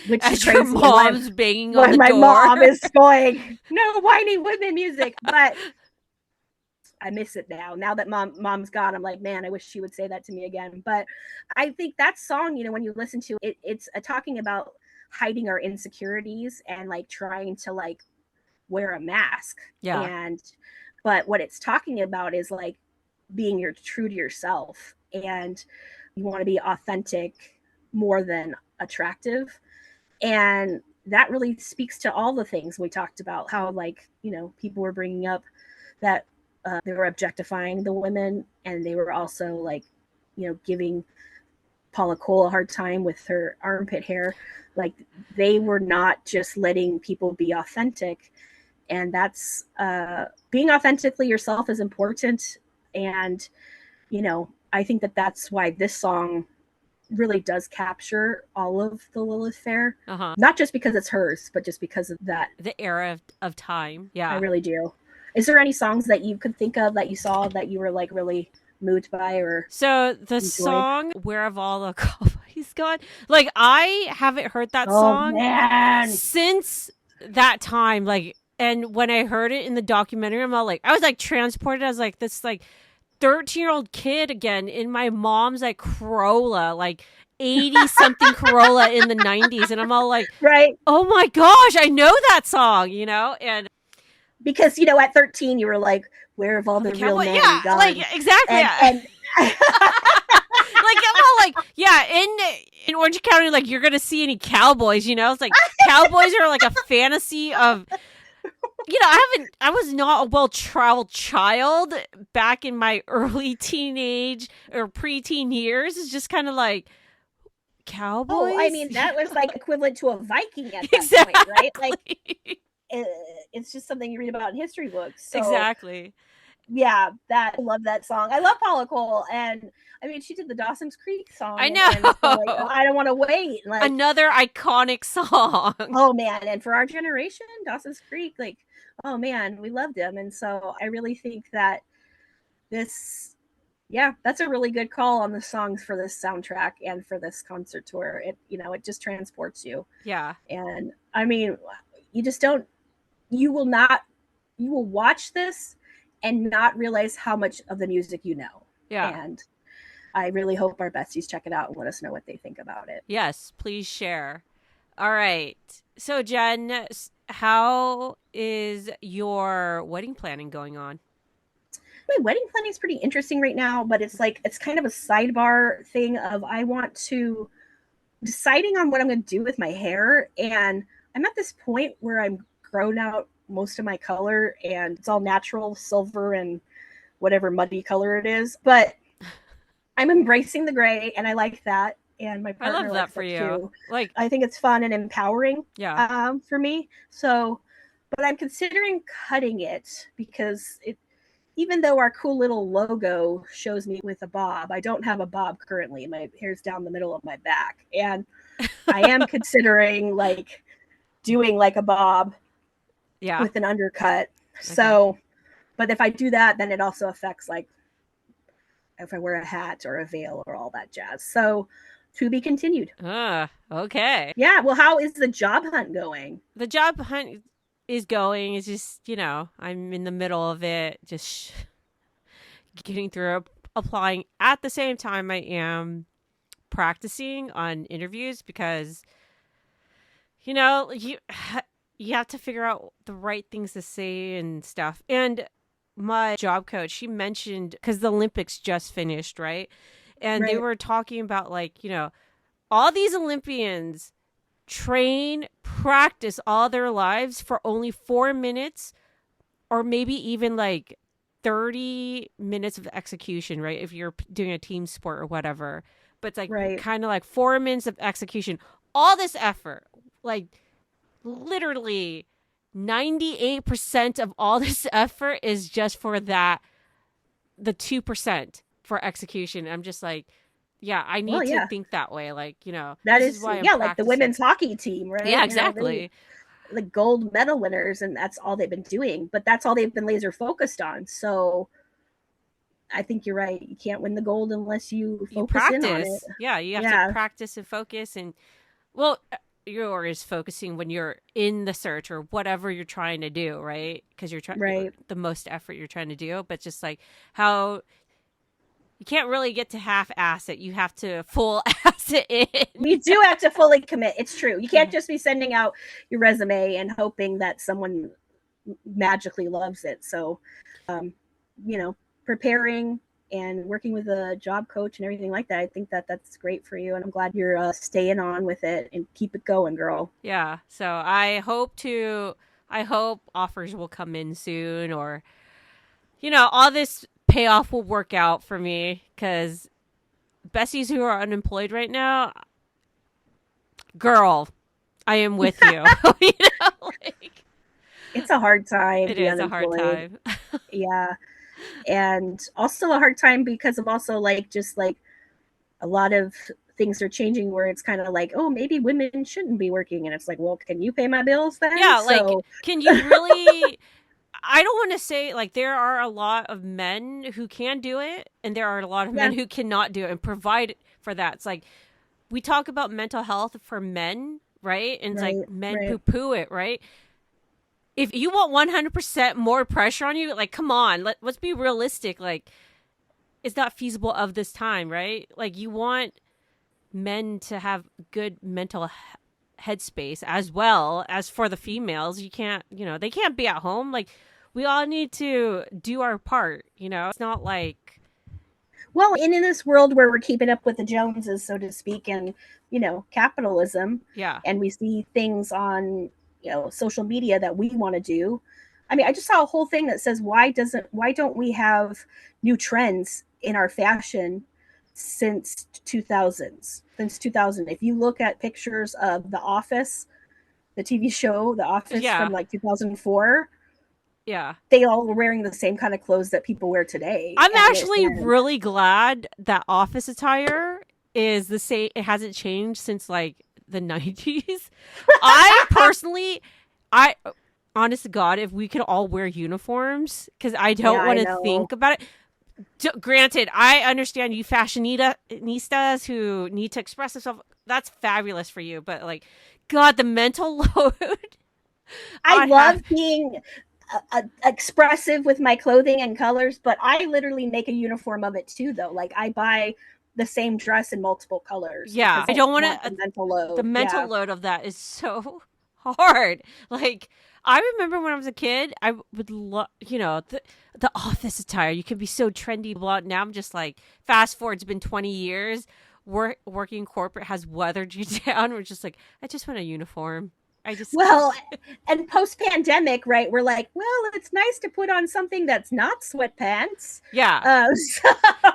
[SPEAKER 3] Which
[SPEAKER 2] as
[SPEAKER 3] is
[SPEAKER 2] your
[SPEAKER 3] crazy
[SPEAKER 2] mom's banging on the
[SPEAKER 3] my
[SPEAKER 2] door.
[SPEAKER 3] mom is going, no whiny women music. But I miss it now that mom's gone. I'm like, man, I wish she would say that to me again. But I think that song, you know, when you listen to it, it's talking about hiding our insecurities and like trying to like wear a mask. But what it's talking about is like being true to yourself, and you want to be authentic more than attractive. And that really speaks to all the things we talked about, how like, you know, people were bringing up that they were objectifying the women, and they were also like, you know, giving Paula Cole a hard time with her armpit hair. Like they were not just letting people be authentic. And that's being authentically yourself is important. And, you know, I think that that's why this song really does capture all of the Lilith fair. Not just because it's hers, but just because of that.
[SPEAKER 2] The era of time. Yeah.
[SPEAKER 3] I really do. Is there any songs that you could think of that you saw that you were like really moved by or
[SPEAKER 2] So the song Where Have All the Cowboys Gone? Like I haven't heard that song since that time. Like, and when I heard it in the documentary, I was like transported as like this like 13-year-old kid again in my mom's like Corolla, like 80 something Corolla in the 90s. And I'm all like, oh my gosh, I know that song, you know? And
[SPEAKER 3] because, you know, at 13, you were like, where have all the real men gone?
[SPEAKER 2] Like, exactly. And like, I'm all like, in Orange County, like, you're going to see any cowboys, you know? It's like, cowboys are like a fantasy of, you know, I was not a well-traveled child back in my early teenage or preteen years. It's just kind of like, cowboys?
[SPEAKER 3] Oh, I mean, that was like equivalent to a Viking at that point, right? Like, it's just something you read about in history books. So,
[SPEAKER 2] exactly.
[SPEAKER 3] Yeah, I love that song. I love Paula Cole, and I mean, she did the Dawson's Creek song.
[SPEAKER 2] I know.
[SPEAKER 3] And so, like, I don't want to wait. Like,
[SPEAKER 2] another iconic song.
[SPEAKER 3] Oh man, and for our generation, Dawson's Creek, like, oh man, we loved him, and so I really think that this, that's a really good call on the songs for this soundtrack and for this concert tour. It, you know, it just transports you.
[SPEAKER 2] Yeah,
[SPEAKER 3] and I mean, you will watch this and not realize how much of the music you know.
[SPEAKER 2] Yeah.
[SPEAKER 3] And I really hope our besties check it out and let us know what they think about it.
[SPEAKER 2] Yes, please share. All right. So, Jen, how is your wedding planning going on?
[SPEAKER 3] My wedding planning is pretty interesting right now, but it's kind of a sidebar thing of I want to deciding on what I'm going to do with my hair. And I'm at this point where I'm grown out most of my color and it's all natural silver and whatever muddy color it is, but I'm embracing the gray and I like that, and my partner
[SPEAKER 2] I love that for you
[SPEAKER 3] too.
[SPEAKER 2] Like,
[SPEAKER 3] I think it's fun and empowering for me. So, but I'm considering cutting it because even though our cool little logo shows me with a bob, I don't have a bob currently. My hair's down the middle of my back, and I am considering like doing like a bob with an undercut. So, but if I do that, then it also affects like if I wear a hat or a veil or all that jazz. So to be continued.
[SPEAKER 2] Okay.
[SPEAKER 3] Yeah. Well, how is the job hunt going?
[SPEAKER 2] The job hunt is going. It's just, you know, I'm in the middle of it, just getting through applying. At the same time, I am practicing on interviews because, you know, you have to figure out the right things to say and stuff. And my job coach, she mentioned, because the Olympics just finished, right? And they were talking about, like, you know, all these Olympians practice all their lives for only 4 minutes or maybe even like 30 minutes of execution, right? If you're doing a team sport or whatever. But it's like kind of like 4 minutes of execution. All this effort, like, literally 98% of all this effort is just for the 2% for execution. I'm just like, Yeah, I need to think that way. Like,
[SPEAKER 3] that
[SPEAKER 2] this
[SPEAKER 3] is
[SPEAKER 2] why I'm
[SPEAKER 3] like the
[SPEAKER 2] practicing.
[SPEAKER 3] women's hockey team, right?
[SPEAKER 2] Yeah, exactly.
[SPEAKER 3] The gold medal winners, and that's all they've been doing, but that's all they've been laser focused on. So I think you're right. You can't win the gold unless you focus in on it.
[SPEAKER 2] Yeah, you have to practice and focus. And well, you're always focusing when you're in the search or whatever you're trying to do, right? Because you're trying the most effort you're trying to do. But just like how you can't really get to half-ass it. You have to full-ass it in.
[SPEAKER 3] You do have to fully commit. It's true. You can't just be sending out your resume and hoping that someone magically loves it. So, preparing and working with a job coach and everything like that, I think that's great for you. And I'm glad you're staying on with it and keep it going, girl.
[SPEAKER 2] Yeah. So I hope offers will come in soon, or, all this payoff will work out for me, because besties who are unemployed right now, girl, I am with you.
[SPEAKER 3] It's a hard time.
[SPEAKER 2] It is a hard time.
[SPEAKER 3] Yeah. And also a hard time because of also just a lot of things are changing where it's kind of like, oh, maybe women shouldn't be working. And it's like, well, can you pay my bills then?
[SPEAKER 2] Yeah. Can you really... I don't want to say there are a lot of men who can do it, and there are a lot of men who cannot do it and provide for that. It's like, we talk about mental health for men, right? And it's like men poo-poo it, right? If you want 100% more pressure on you, come on, let's be realistic. It's not feasible of this time, right? You want men to have good mental headspace as well as for the females. You can't, they can't be at home. We all need to do our part, It's not like...
[SPEAKER 3] Well, in this world where we're keeping up with the Joneses, so to speak, and, capitalism.
[SPEAKER 2] Yeah.
[SPEAKER 3] And we see things on, social media that we want to do. I mean, I just saw a whole thing that says, why don't we have new trends in our fashion since 2000s? Since 2000. If you look at pictures of The Office, the TV show, The Office from 2004, they all were wearing the same kind of clothes that people wear today.
[SPEAKER 2] I'm actually really glad that office attire is the same. It hasn't changed since the 90s. I personally, honest to God, if we could all wear uniforms, because I don't want to think about it. Granted, I understand you fashionistas who need to express themselves. That's fabulous for you. But God, the mental load.
[SPEAKER 3] I love being expressive with my clothing and colors, but I literally make a uniform of it too, though. I buy the same dress in multiple colors.
[SPEAKER 2] Yeah, I don't want
[SPEAKER 3] the mental load.
[SPEAKER 2] The mental load of that is so hard. I remember when I was a kid, I would love, the office attire. You can be so trendy. Blah. Now I'm just fast forward. It's been 20 years. Working corporate has weathered you down. We're just I just want a uniform.
[SPEAKER 3] And post-pandemic, right? We're it's nice to put on something that's not sweatpants.
[SPEAKER 2] Yeah.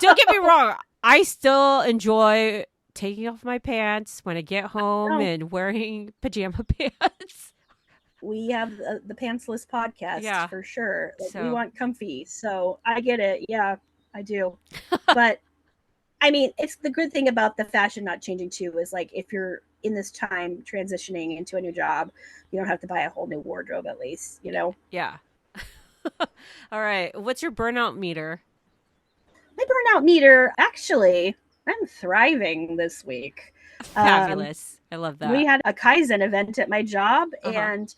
[SPEAKER 2] Don't get me wrong. I still enjoy taking off my pants when I get home and wearing pajama pants.
[SPEAKER 3] We have the Pantsless podcast for sure. We want comfy. So I get it. Yeah, I do. But I mean, it's the good thing about the fashion not changing too is if you're in this time transitioning into a new job, you don't have to buy a whole new wardrobe at least,
[SPEAKER 2] Yeah. All right. What's your burnout meter?
[SPEAKER 3] My burnout meter, actually, I'm thriving this week.
[SPEAKER 2] Fabulous. I love that.
[SPEAKER 3] We had a Kaizen event at my job, and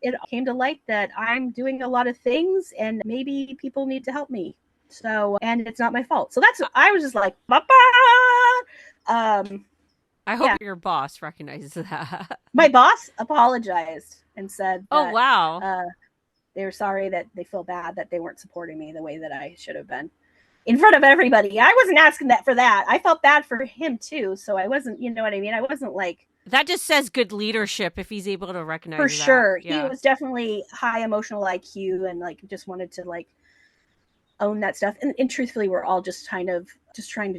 [SPEAKER 3] it came to light that I'm doing a lot of things and maybe people need to help me. So, and it's not my fault. So I was just like, Papa!
[SPEAKER 2] I hope your boss recognizes that.
[SPEAKER 3] My boss apologized and said that,
[SPEAKER 2] oh, wow.
[SPEAKER 3] They were sorry that they feel bad that they weren't supporting me the way that I should have been in front of everybody. I wasn't asking for that. I felt bad for him too. So I wasn't, you know what I mean? I wasn't
[SPEAKER 2] that just says good leadership if he's able to recognize
[SPEAKER 3] for
[SPEAKER 2] that.
[SPEAKER 3] Sure. Yeah. He was definitely high emotional IQ and just wanted to own that stuff. And truthfully, we're all just trying to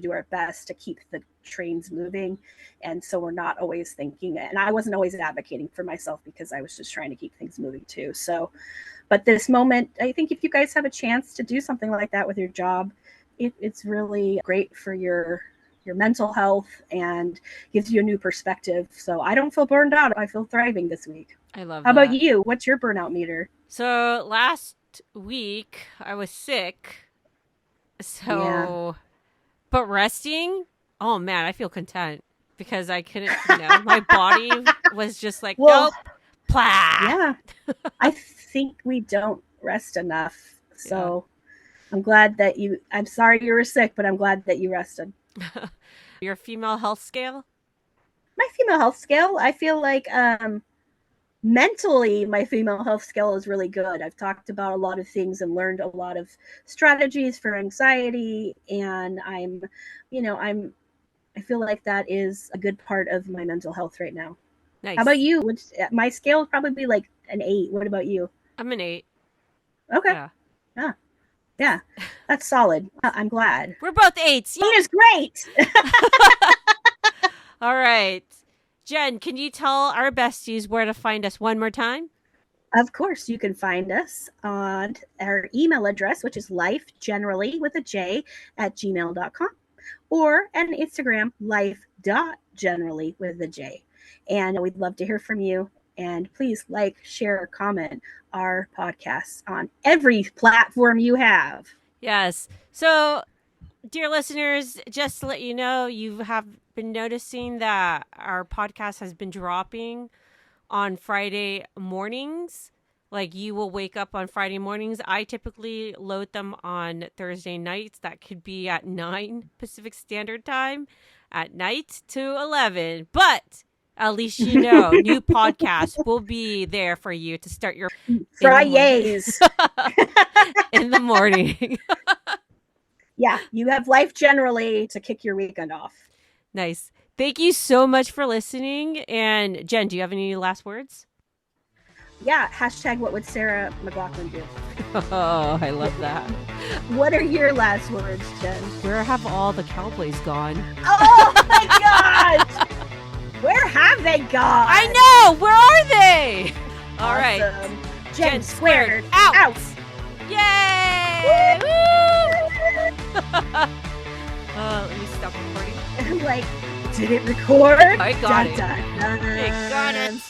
[SPEAKER 3] do our best to keep the trains moving. And so we're not always thinking, and I wasn't always advocating for myself because I was just trying to keep things moving too. So, but this moment, I think if you guys have a chance to do something like that with your job, it's really great for your your mental health and gives you a new perspective. So I don't feel burned out. I feel thriving this week.
[SPEAKER 2] I love
[SPEAKER 3] How
[SPEAKER 2] that.
[SPEAKER 3] about you? What's your burnout meter?
[SPEAKER 2] So last week I was sick. So, but resting, oh man, I feel content because I couldn't, my body was just like, nope, plah.
[SPEAKER 3] Yeah. I think we don't rest enough. So I'm glad that I'm sorry you were sick, but I'm glad that you rested.
[SPEAKER 2] Your female health scale?
[SPEAKER 3] My female health scale, I feel like mentally my female health scale is really good. I've talked about a lot of things and learned a lot of strategies for anxiety, and I feel like that is a good part of my mental health right now.
[SPEAKER 2] Nice.
[SPEAKER 3] How about you? My scale would probably be like an 8. What about you?
[SPEAKER 2] I'm an 8.
[SPEAKER 3] Okay. Yeah. That's solid. I'm glad.
[SPEAKER 2] We're both 8s.
[SPEAKER 3] 8 is great.
[SPEAKER 2] All right. Jen, can you tell our besties where to find us one more time?
[SPEAKER 3] Of course, you can find us on our email address, which is lifejenerally with a J at gmail.com, or on Instagram, life.generally with a J. And we'd love to hear from you. And please like, share, comment our podcasts on every platform you have.
[SPEAKER 2] Yes. So, dear listeners, just to let you know, you have been noticing that our podcast has been dropping on Friday mornings. Like, you will wake up on Friday mornings. I typically load them on Thursday nights. That could be at 9 Pacific Standard Time at night to 11. But at least you know, new podcasts will be there for you to start your
[SPEAKER 3] Fridays
[SPEAKER 2] in the morning.
[SPEAKER 3] Yeah, you have life generally to kick your weekend off.
[SPEAKER 2] Nice. Thank you so much for listening. And Jen, do you have any last words?
[SPEAKER 3] Yeah, hashtag what would Sarah McLachlan do?
[SPEAKER 2] Oh, I love that.
[SPEAKER 3] What are your last words, Jen?
[SPEAKER 2] Where have all the cowboys gone?
[SPEAKER 3] Oh my God! Where have they gone?
[SPEAKER 2] I know! Where are they? All right.
[SPEAKER 3] Awesome. Jen squared
[SPEAKER 2] out. Yay! Woo! Let me stop recording.
[SPEAKER 3] I'm like, did it record?
[SPEAKER 2] I got it.
[SPEAKER 3] Dun, dun, dun.
[SPEAKER 2] I got it.